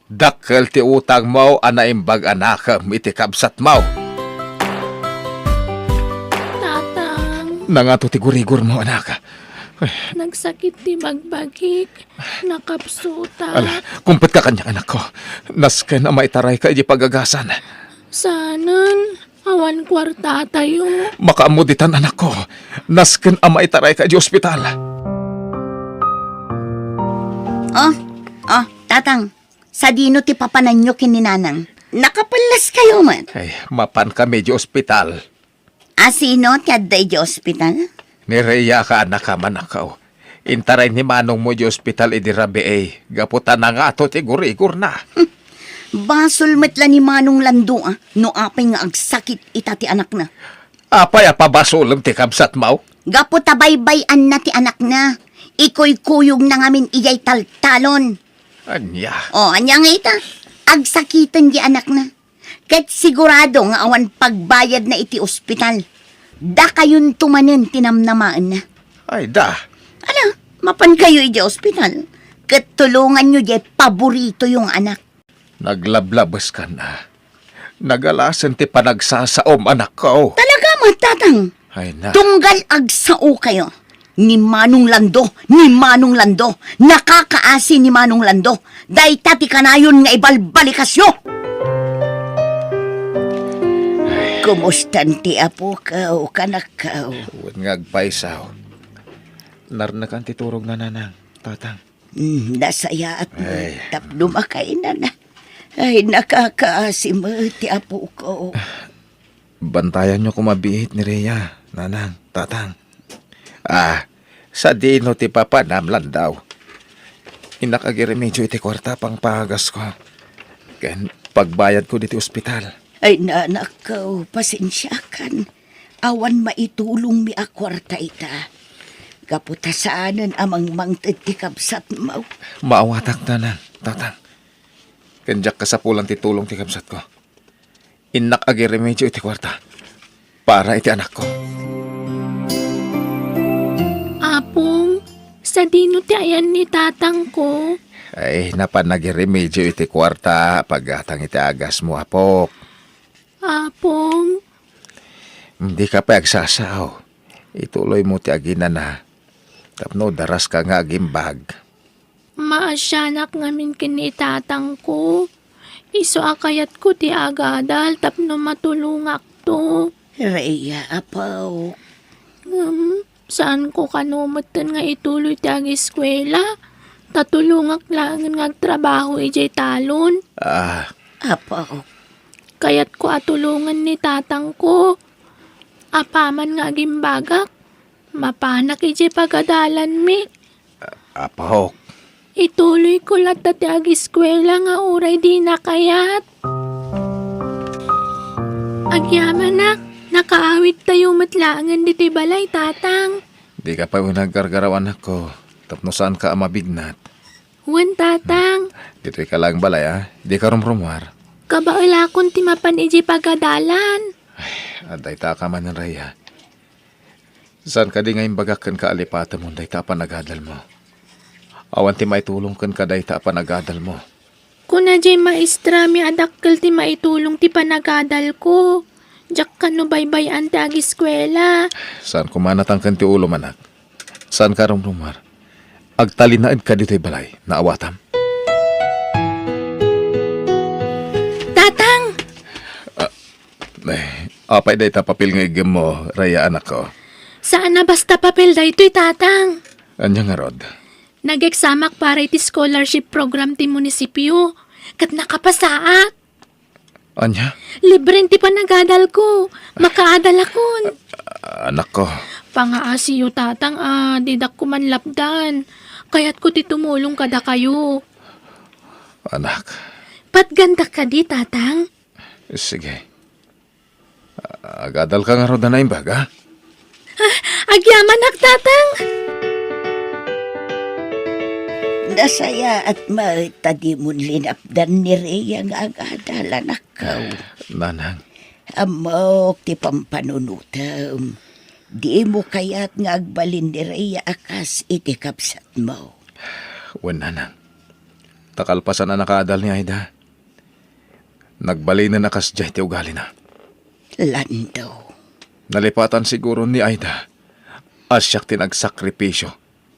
dakkel ti utang mo anaimbag anakam iti kabsat mo. Tatang, Nangato ti gurigor mo, anak. nagsakit ti magbagik. Nakapsuta. Ala, kumpet ka kanyang anak ko. Nasken na maitaray ka iti pagagasan. Sanan, awan kwarta tayo. Makaamuditan anak ko. Nasken ang maitaray ka iti ospital. tatang, sa dino ti papanan nyo kininanang. Nakapalas kayo man. Ay, mapan ka medyo ospital. Asino ti adday di ospital? Ni Rhea ka anak ka manakaw. Intaray ni Manong mo di ospital idirabi gaputan na nga ato ti gurigor na. Basol matla ni Manong Lando no apay nga agsakit ita ti anak na. Apay apabasulong ti kabsat mo? Gapo tabaybay-an na ti anak na. Iko'y kuyog na ngamin iyay taltalon. Anya. Anya nga ita. Agsakitan di anak na. Ket sigurado nga awan pagbayad na iti ospital. Da kayon tumanen tinamnamaan na. Aida, Ano, mapan kayo iti ospital. Katulungan nyo di paborito yung anak. Naglablabas ka na. Nagalasan ti panagsasaom anak ko. Talaga matatang. Ay na. Tunggal agsao kayo. Ni Manong Lando. Nakakaasi ni Manong Lando. Day tati kanayon nga ibalbalikasyo. Kumustan ti apo ka o kanak ka o? Huwag ngagpaisaw. Narnakan ti turog na nanang, tatang. Nasaya at Ay. tapno makainan na. Ay, nakakaasi mo ti apo ko. Bantayan nyo kumabihit ni Rhea, nanang, tatang. Sa dino ti papa namlan daw. Inakagiremedyo iti kwarta pang pagas ko. Ken pagbayad ko diti ospital. Ay, nanak ko, pasensyakan. Awan maitulong mi akwarta ita. Kaputasaanan amang mangtid ti kabsat mo. Maawatak nanang, tatang. Kanjak ka sa pulang ti tulong ti kabsat ko. Inakagiremedyo iti kwarta. Para iti anak ko. Apong, sa dino ti ayan ni tatang ko. Ay, napanagiremedyo iti kwarta paggatang iti agas mo, apok. Apong, Hindi ka pa agsasaw. Ituloy mo ti agina na. Tapno daras ka nga agimbag. maasyanak ngamin kini tatang ko. Iso akayat ko ti agadal tapno matulungak to. Rhea, apaw. Saan ko kanumatan nga ituloy ti ag eskwela? Tatulungak lang nga trabaho ijay talon. Apaw. Kayat ko atulungan ni tatang ko. Apaman nga gimbagak. Mapanak ijay pagadalan mi. Apok. Ituloy ko lang ti ag eskwela nga uray di nakayat. Agyaman nak, nakaawit tayo matlangan diti balay tatang. Di ka pa nagkargarawan ako. Tapno saan ka mabignat. Wan tatang, Dito'y ka lang balay Di ka rumrumwar. kabailakon ti mapan ijay pagadalan. Aday ta ka man ng Rhea. Saan ka di ngayon bagakan ka alipata mo, day ta pa nagadal mo. Awan ti maitulong kan ka, day ta pa nagadal mo. Kuna jay maestra mi adakkel ti maitulong ti panagadal ko. Jak ka no baybayan ti ag eskwela. Saan kumanatang kan ti ulo manak? Saan ka rumrumwar? Agtalinaid ka dito'y balay, naawatam. Tatang, Apay day ta papil nga igam mo, Rhea anak ko. saan na basta papel da ito'y tatang? Anya nga rod? Nag-examak para iti scholarship program ti munisipyo. Kat nakapasaak. Anya? Libre ti panagadal ko. Makaadal akon. Anak ko. Pangaasiyo tatang didak ko man lapdan. Kaya't ko ti tumulong kada kayo. Anak. Patganda ka di tatang? Sige. Agadal ka nga rod na imbag, Agyaman ak tatang. Nasaya at matadi mo linapdan ni Rhea nga agadalan akaw. Nanang. Amok ti pampanunutam. Di mo kaya't nga agbalin ni Rhea akas iti kapsat mo. Wan nanang. Takalpasan na nakaadal ni Aida. Nagbali na nakas dyan ti ugali na. Lando. Nalipatan siguro ni Aida. Asyak tinagsakripisyo.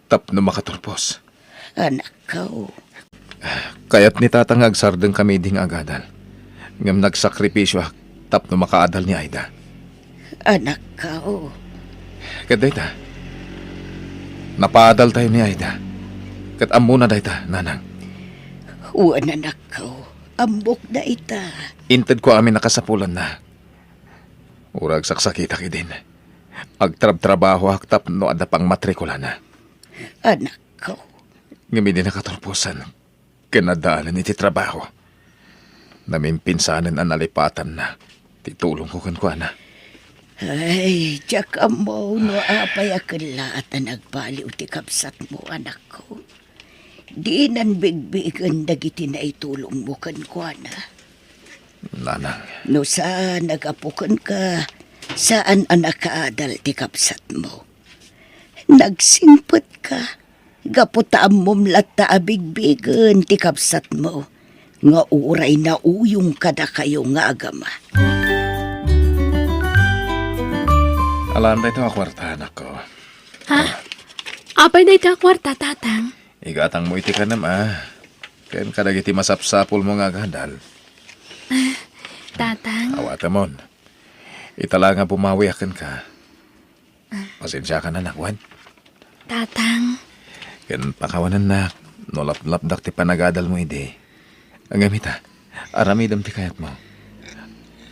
Tapno makaturpos. Anak ko. Kaya't ni tatang agsardeng kami ding agadal. Ngam nagsakripisyo tapno makaadal ni Aida. Anak ko. Kadayta. Napaadal tayo ni Aida. Kat amuna dayta, nanang. Uwan anak ko. Ambok na ita. Inted ko amin nakasapulan na. Urag saksakita ki din. Agtrab-trabaho haktap no ada pang matrikula na. Anak ko. Ngami din nakaturpusan. Kanadaanan iti trabaho. Namimpinsanan ang nalipatan na. Titulong ko kan na. Ay, tsaka mo no apay akala at nagbaliw ti kapsat mo anak ko. Di nan bigbigan dagiti na itulong mo kan na. Nanang. No sa nagapukan ka, saan ang nakaadal ti kapsat mo? Nagsingpot ka. Gaputaan mom lata abigbigan ti kabsat mo. Nga uray na uyong kada kayo nga agama. Alam na ito ang kwarta, anak ko. Ha? Apay na ito ang kwarta, tatang. Igatang mo iti ka naman. Kayan kadagiti masapsapol mo nga gandal. Tatang, Awata mon. Itala nga bumawi akin ka. Pasensya ka na, nakwan. tatang. Kan pakawanan na. Nolap-lapdak ti panagadal mo hindi. Ang gamita, aramidam ti kayat mo.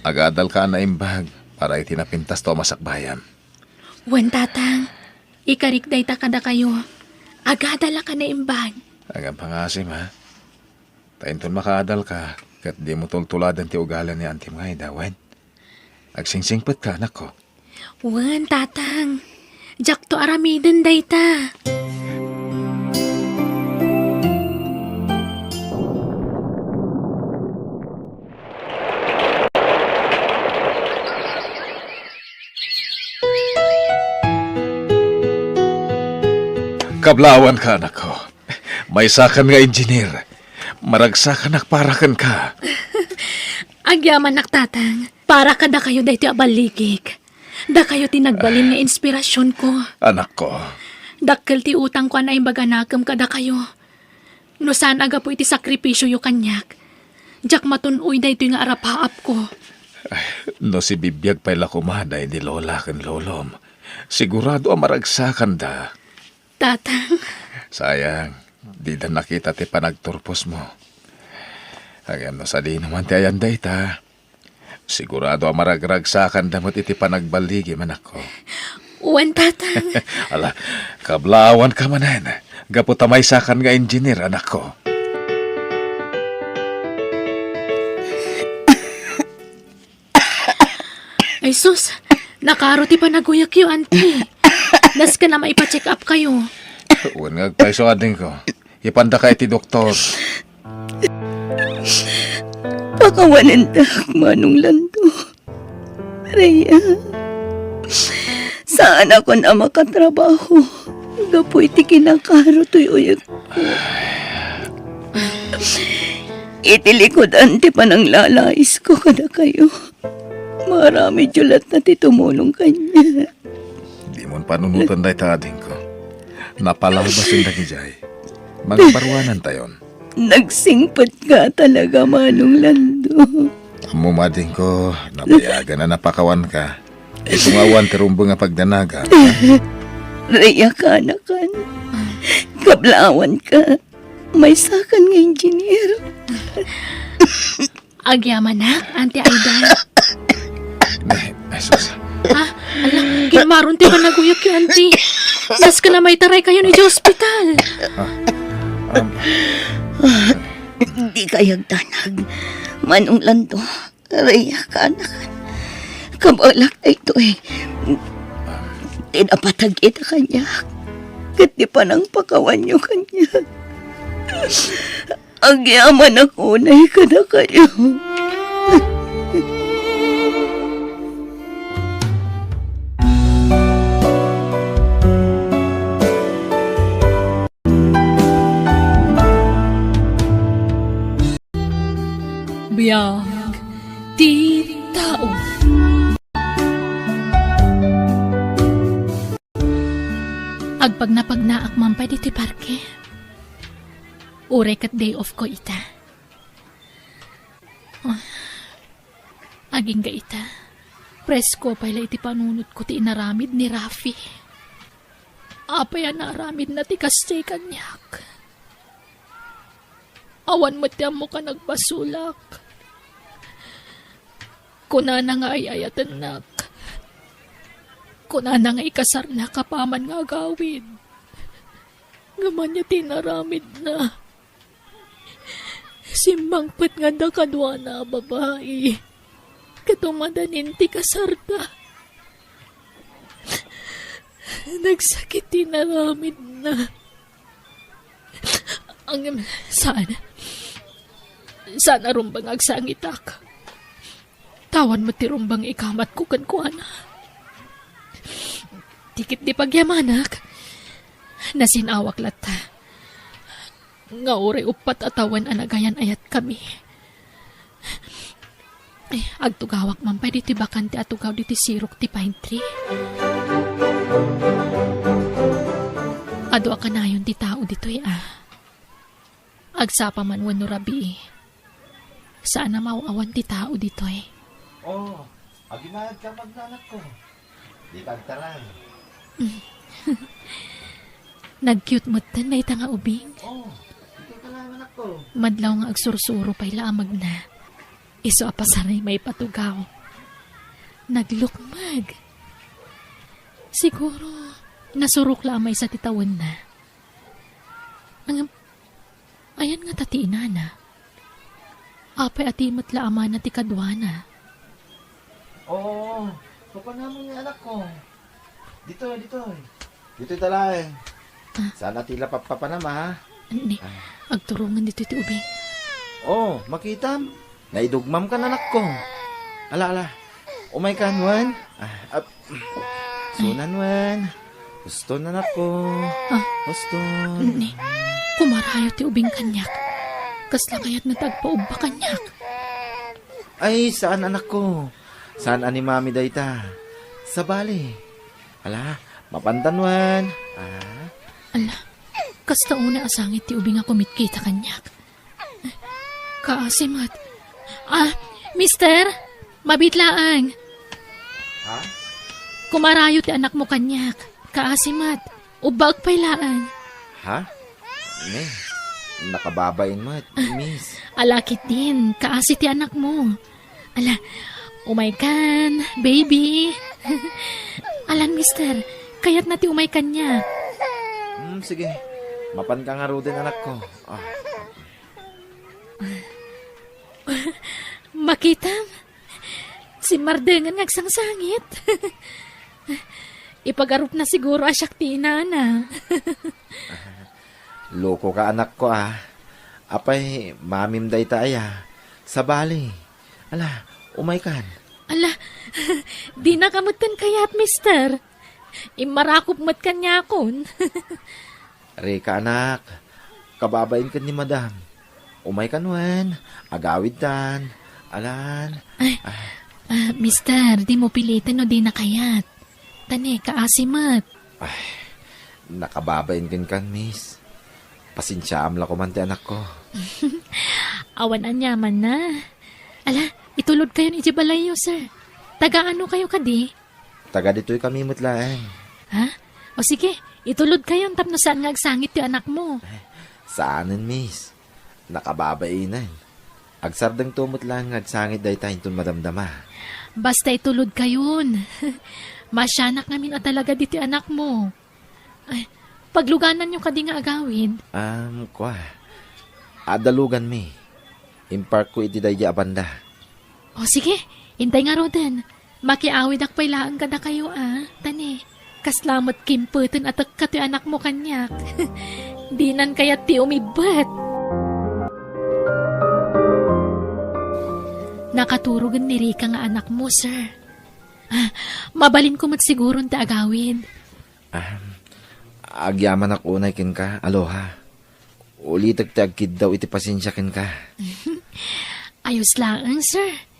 Agadal ka na imbag para itinapintas to masakbayan. Wen, tatang. Ikarikday ta kada kayo. Agadala ka na imbag. Ang pangasim ha. Tainton makadal ka. Kat di mo tultuladan ti ugalan ni Auntie mga idawan. Agsingsingpet ka, anak ko. Wen, tatang. Jak to aramiden day ta. Kablawan ka, anak ko. May sakan nga engineer. Maragsakan nakparakan ka. Agyaman nak, tatang. Para kada kayo day ti abaligig. Da kayo tinagbalin nga inspirasyon ko. Anak ko, Dakkel ti utang ko na imbaga nakam kada kayo. No saan aga po iti sakripisyo yu kanyak. Jak matunoy da ito nga arapaap ko. no si bibiyag pa'y lakumaday ni lola kan lolom. Sigurado ang maragsakan da. Tatang, Sayang, di na nakita ti panagturpos mo. Agam no sa di naman ti ayan da ita. Sigurado ang maragragsakan damot iti panagbaligi man ako. uwan tatang. Ala, kablawan ka manan. Gaputamay sakan nga engineer, anak ko. Ay sus, nakaro ti panaguyak yu, auntie. Das ka na maipa-check up kayo. Uwan nga agpaiso ading ko. Ipanda ka iti doktor. Pakawanan ta, manong lando. Rhea, saan ako na makatrabaho? Gapoy ti kinakaro to'y uyag ko. Itilikodan ti panang lalais ko kada kayo. Marami julat na ti tumulong kanya. Di mo panunutan day ta ading ko. Napalabas yung dagijay. Mga parwanan tayon. Nagsingpat ka talaga, manong lando. Amo mading ko, nabayagan na napakawan ka. Isungawan ti rumbo nga pagdanaga. Rhea ka na kan. Kablawan ka. May sakan nga engineer. Agyaman nak, auntie Aida. Ay, sus. Ha? Alam, kinmaron ti panaguyak yu, auntie. Das ka na may taray kayo ni hospital. Hindi kayag tanag. Manong lando. Rhea ka na kan. Kabalak na ito eh. Tinapatag kita kanya. Kati pa nang pakawan niyo kanya. Ang yaman ako na ikada kayo. Biyag ti tao. Agpag napagnaak man pa diti parke. Ure kat day off ko ita. Aging ga ita. Presko pala iti panunot ko ti inaramid ni Rafi. Apay naramid na ti kastay kanyak. Awan mo mo ka nagpasulak. Kuna na nga ay ayatan nak. Kuna na nga ikasar na kapaman nga gawid. Gaman niya tinaramid na. Simbangpat nga da kadwa na babae. Katumadanin ti kasarda. Nagsakit tinaramid na. Ang sana rumbang agsangitak. Tawan mo ti rumbang ikamat ko kan kuana. Tikit di pagyamanak. Nasinawak lata. Nga uri upat atawan anagayan ayat kami. Agtugawak man pa diti bakante at tugaw diti sirok ti pine tree. Ado ka na yun ti tao dito'y Agsapa man wano rabi. Saan na mauawan ti tao dito'y. Oh, aginahad ka magnanak ko. Di kagtaran. Nag-cute mo tan na ita nga ubing. Oh, ito ka lang anak ko. Madlaw nga agsursuro pa'y laamag na. Iso apasaray may patugaw. Naglukmag. Siguro, nasurok lamay sa titawan na. Ayan nga tati inana. Apay atimat laama na ti kadwana. Oo, naman yung anak ko. Dito. Dito talay. Sana tila papanama, ha? Ni, agturungan dito ti ubing. Oh, makitam. Naidugmam ka na anak ko. Ala. Umay ka, Juan. Sunan, Juan. Gusto na anak ko. Gusto. Ni, kumarayo ti ubing kanyak. Kasla kaya't natagpaubba kanyak. Ay, saan anak ko? Saan ani mami dayta? Sa bali. Ala, mapantanwan. Ala, kasta una asangit ti ubing ako mitkita kanyak. Kaasimat. Mister, mabitlaang. Ha? Kumarayo ti anak mo kanyak. Kaasimat. Ubag pa'y laan. Ha? Ne, nakababain mo, miss. Alakit din. Kaasi ti anak mo. Ala, umaykan, baby. Alan, mister, kaya't na ti umaykan niya. Sige. Mapan ka nga ro din, anak ko. Makitam, si Mardengan ngagsangsangit. Ipagarup na siguro asyak ti inana. Loko ka, anak ko, Apay, mamim day taaya. Sa bali. Ala, umaykan. Ala, di nakamutan kayat, mister. Imarakop mat kanya kon. Reka, anak. Kababain ka ni madam. Umaykan, Wen. Agawid tan. Alan. Mister, di mo pilitan o di nakayat. Tane, kaasimat. Nakababain kan, miss. Pasensyaam la ko man ti anak ko. Awan anyaman na. Ala, itulod kayo ni Jibalayo, sir. Taga-ano kayo kadi? Taga dito'y kami mutlaan. Ha? O sige, itulod kayo tapno saan nga agsangit yung anak mo. Saanan, miss? Nakababainan. Agsardang tumot lang agsangit day tayo itong madamdama. Basta itulod kayon. Masyanak namin at talaga dito anak mo. Ay, pagluganan nyo kadi nga agawid. Adalugan mi. Impark ko iti day abanda. O sige, intay nga rodan. Makiawid ak pailaan ka na kayo Tani, kaslamat kimputin at kati anak mo kanyak. Dinan kaya ti umibat. Nakaturugan ni Rika nga anak mo, sir. Mabalin ko matsiguro ti agawid. Agyaman ako unay kin ka, aloha. Ulitag ti agkid daw iti pasensya kin ka. Ayos lang, sir.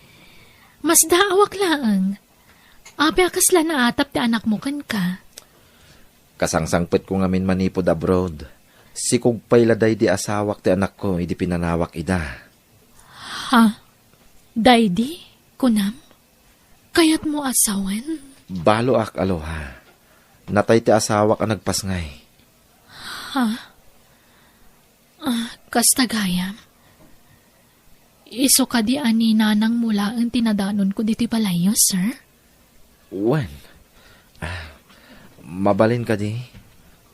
Mas daawak lang. Ape akasla na atap ti anak mo kan ka. Kasangsangpet ko ngamin manipod abroad. Sikog payladay di asawak ti anak ko, idi pinanawak ida. Ha? Daydi? Kunam? Kayat mo asawan? Balo ak, aloha. Natay ti asawak ang nagpasngay. Ha? Kastagayam. Iso ka di ani nanang mula ang tinadanon ko diti palayo, sir? Wen. Mabalin ka di.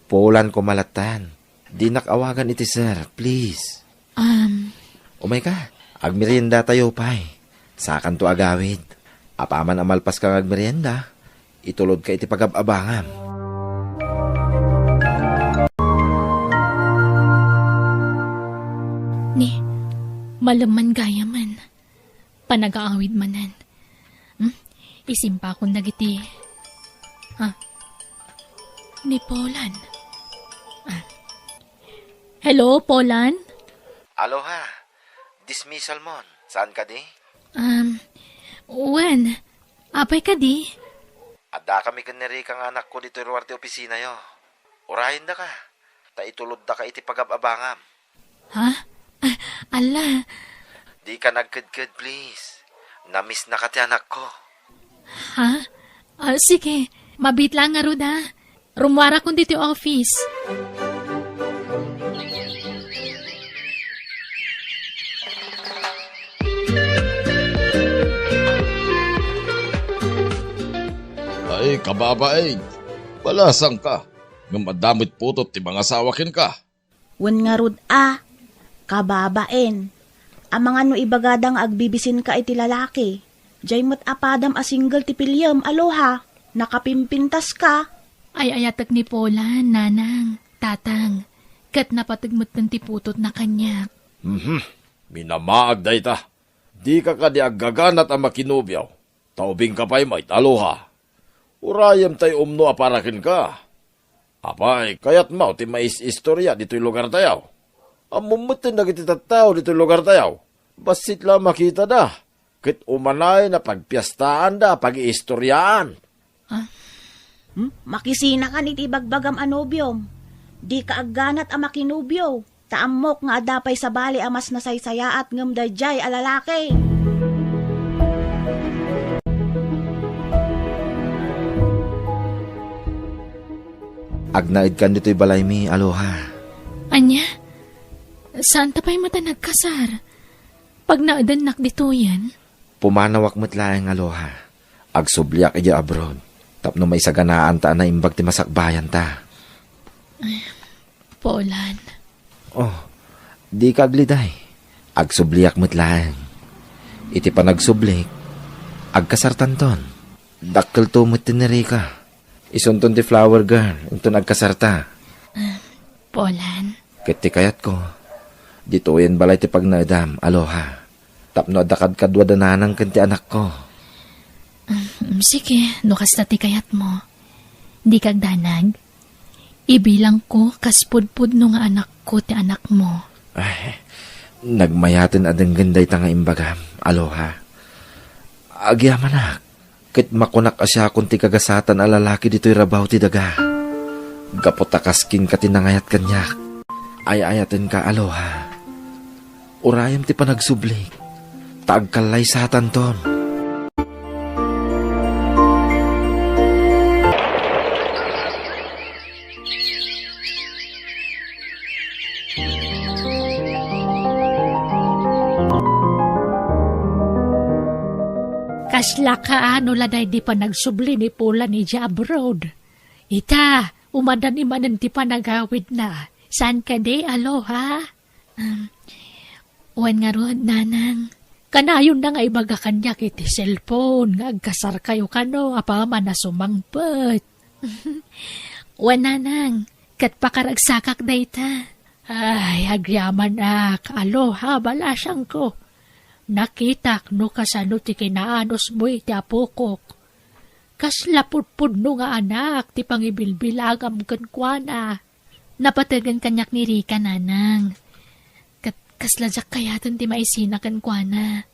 Pulan ko malatan. Di nakawagan iti sir, please. Umay ka. Agmerienda tayo, pay. Sakan to agawid. Apaman amalpas kang agmerienda. Itulod ka iti pagababangam. Ni, malaman gaya man. Panag-aawid manan. Isimpa akong nagiti. Ni Polan. Hello, Polan? Aloha. Dismissal mon. Saan ka di? Wen, apay ka di? Adda kami kaneri kang anak ko dito ruwarte opisina yo. Urahin da ka. Ta itulod da ka iti pagababangam. Ha? Ala, Di ka nagkadkad, please. Namiss na ka ti anak ko. ha? Sige, mabit lang nga Ruda. Rumwara kong dito office. Ay, kababaig. Balasang ka. Nga madamit putot ti mga sawakin ka. Wen nga rod kababaen. Ang mga no ibagadang agbibisin ka iti lalaki. Diyay mo't apadam a single ti pilyam, aloha. Nakapimpintas ka. Ay ayatag ni Polan, nanang, tatang. Kat napatagmot ng tiputot na kanya. Minamaag day ta. Di ka kadi aggaganat ang makinubyaw. Taubing ka pa'y may aloha. Urayam tayo umno aparakin ka. Apay, kayat mau ti mais istorya dito'y lugar tayaw. Amumutin na kiti tattaw dito'y lugar tayaw. Basit lang makita da. Kit umanay na pagpiyastaan da, pag-iistoryaan. Makisina ka niti bagbagam anobyom. Di ka agganat a makinubyo. Taamok nga adapay sa bali amas nasaysaya at ngam dayjay a lalaki. Agnaid kan dito'y balay mi, aloha. Anya? Saan tapay mata nagkasar? Pag naadanak dito yan? Pumanawak mo't laeng aloha. Agsubliak iya abroad. Tapno may saganaan ta na imbag ti masakbayan ta. Polan. Oh, di ka agliday. Agsubliak mo't laeng. Iti panagsublik. Agkasartanton. Dakkel to mo't tiniri ka. Isunton ti flower girl. Ito nagkasarta. Polan. Kiti kayat ko. Dito yan balay ti pagnaadam, aloha. Tapno adakad kadwa dananang kanti anak ko. Sige, nukas na ti kayat mo. Di kag danag. Ibilang ko kaspudpud no nga anak ko ti anak mo. Ay, nagmayatin adang ganday ta nga imbagam, aloha. Agyaman kit makunak asya kung ti kagasatan a lalaki dito'y rabaw ti daga. Gapotakaskin ka tinangayat kanyak. Ay-ayatin ka, aloha. Urayam ti panagsublik. Taagkalay satan ton. Kasla ka ano laday di pa nagsubli ni Polan ni abroad. Ita, umadan imanan ti panagawid na. Saan ka di, aloha? Wan nga ron, nanang. Kanayon na nga ibaga kanya kiti cellphone. Nga agkasar kayo kano, apama na sumangpet. Wan, nanang. Kat pakaragsakak da ita. Ay, agyaman ak. Aloha, balasang ko. Nakitak no kasano ti kinaanos mo iti apokok. Kaslapudpud no nga anak ti pangibilbilagam kankwana. Napatagan kanyak ni Rika, nanang. Kasladyak kayatan ti maisina kankwana.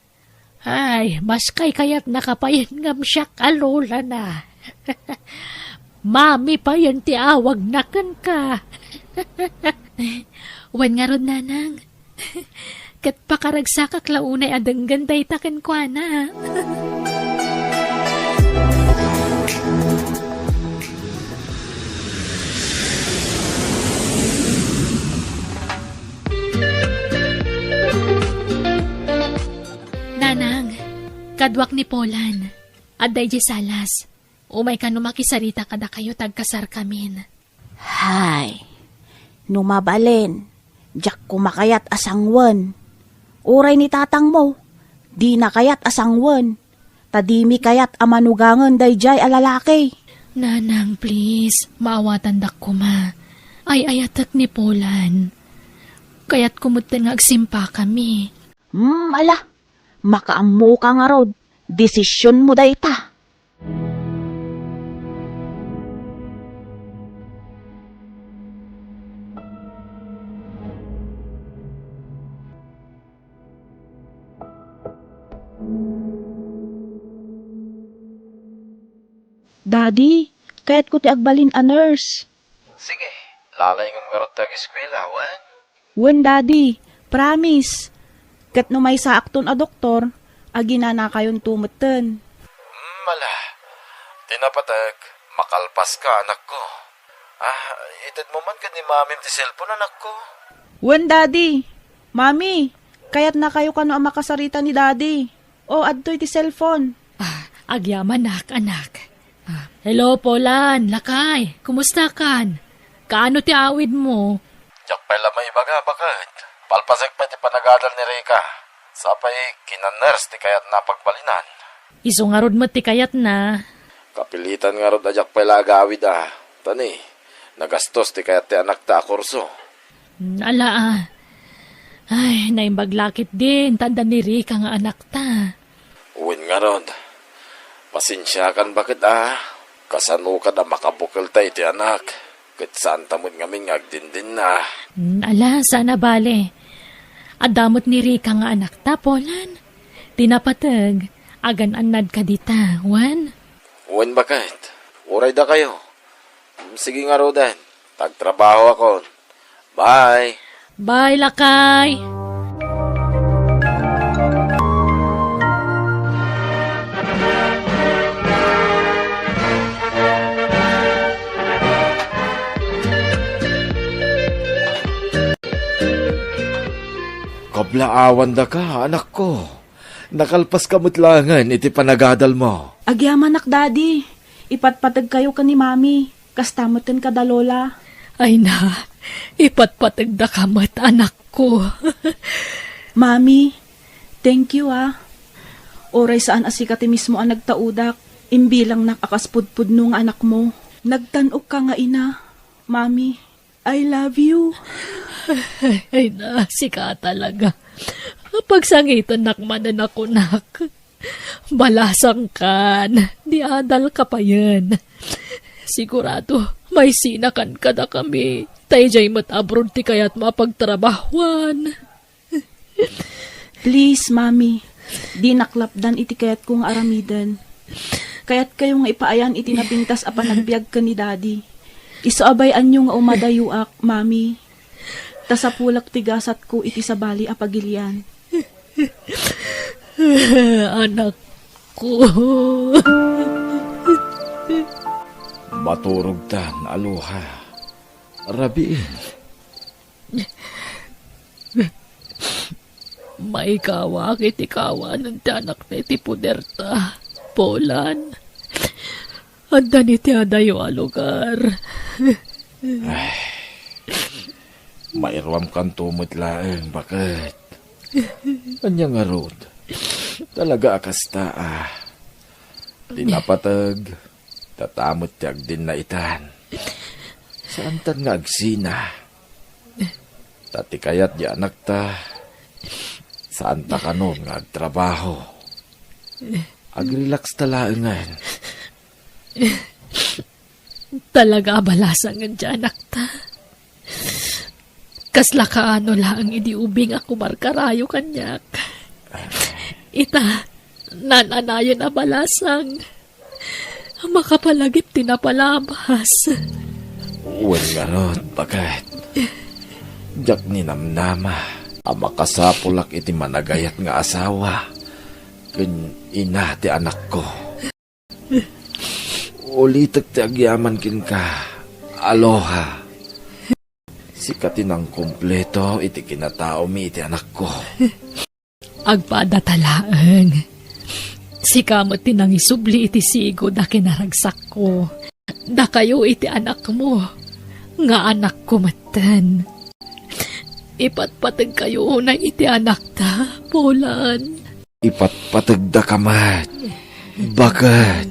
Ay, mas kay kayat nakapayan ngam siyak alola na. Mami pa yan ti awag na ka. Wan nga ron, nanang. Kat pakaragsakak launay adang ganday takan kwa na. Nanang, kadwak ni Polan, aday di salas. Umay ka numakisarita kada kayo tagkasar kamin. Hay, numabalen. Diyak kumakayat asangwan. Uray ni tatang mo, di na kayat asangwan. Tadimi kayat amanugangan dayjay a lalaki. Nanang, please, maawatan dak ko ma. Ay ayatak ni Polan. Kaya't kumutin nga agsimpa kami. Ala, makaammo ka nga rod. Desisyon mo dayta. Daddy, kaya't ko ti agbalin a nurse. Sige, lalay ng meron tag eskwela, wan? Wen, Daddy, promise. Kat no may sa akton a doktor, agina na kayon tumeten. Mala, tinapatag, makalpas ka, anak ko. Itad mo man ka ni mamim ti cellphone, anak ko. Wen, Daddy, Mami, kaya't na kayo kano ang makasarita ni Daddy. O, adto'y ti cellphone. Agyaman anak. Hello, Polan, lakay. Kumusta kan? Kaano ti awid mo? Jak pa lamay baga, bakit? Palpasek pa ti panagadal ni Rika. Sapay kinaners ti kayat na pagbalinan. Iso nga rod mo ti kayat na. Kapilitan nga rod ajak pa ilagawid Tani, nagastos ti kayat ti anak ta kurso. Ala Ay, naimbaglakit din. Tanda ni Rika nga anak ta. Uwin nga rod. Pasensya kan bakit Kasano ka na makabukal tayo ti anak. Kat saan tamod ngaming agdindin na. Ala, sana bale. Adamot ni Rika nga anak ta, Polan. Tinapatag. Agan anad ka dita, wan? Uwin bakit? Uray da kayo. Sige nga rodan. Tagtrabaho ako. Bye. Bye, lakay. Kablaawan da ka, anak ko. Nakalpas ka mutlangan, iti panagadal mo. Agyaman nak, Daddy. Ipatpatag kayo ka ni Mami. Kastamutin ka da, Lola. Ay na, ipatpatag da kamat, anak ko. Mami, thank you Oray saan asikati mismo ang nagtaudak. Imbilang nakakaspudpud nung anak mo. Nagtanok ka nga ina. Mami, I love you. Ay na, sika talaga. Pagsangitan nakmanan ako, nak. Balasang kan, di adal ka pa yan. Sigurado, may sinakan ka na kami. Tay jay matabrod ti kaya't mapagtrabahuan. Please, Mami. Di naklapdan iti kayat kong aramidan. Kaya't kayong ipaayan iti napintas a panagbiag ka ni Daddy. Isaabayan nyo nga umadayuak, Mami. Tasapulak tigasat ko iti sabali a pagilian. Anak ko. Maturog tan, aloha. Rabiin. Maikawa kiti kawa ng tiyanak na iti puderta. Polan. Anda ni tiyadayo a lugar. Mairam kan tumot laeng, bakit? Anya nga rod. Talaga akasta Tinapatag. Tatamot tiyag din na itan. Saan tan nga agsina? Tati kayat di anak ta. Saan ta kanon nga agtrabaho? Agrelax talaangan. Talaga balasang nga dyan, anak ta. Kasla kaano lang idiubing ako markarayo kanyak. Ita, nananayon na balasang. Makapalagip tinapalabas. Uwan nga rod, bakit? Jak ni namnama, ang makasapulak iti managayat nga asawa. Kun ina ti anak ko. Ulitak ti agyaman kin ka. Aloha. Sikatin ang kumpleto iti kinatao mi iti anak ko. Agpadatalaan. Si kamot tinang isubli iti sigo da kinaragsak ko. Da kayo iti anak mo. Nga anak ko matan. Ipatpatag kayo na iti anak ta, Polan. Ipatpatagda kamat. Bakit?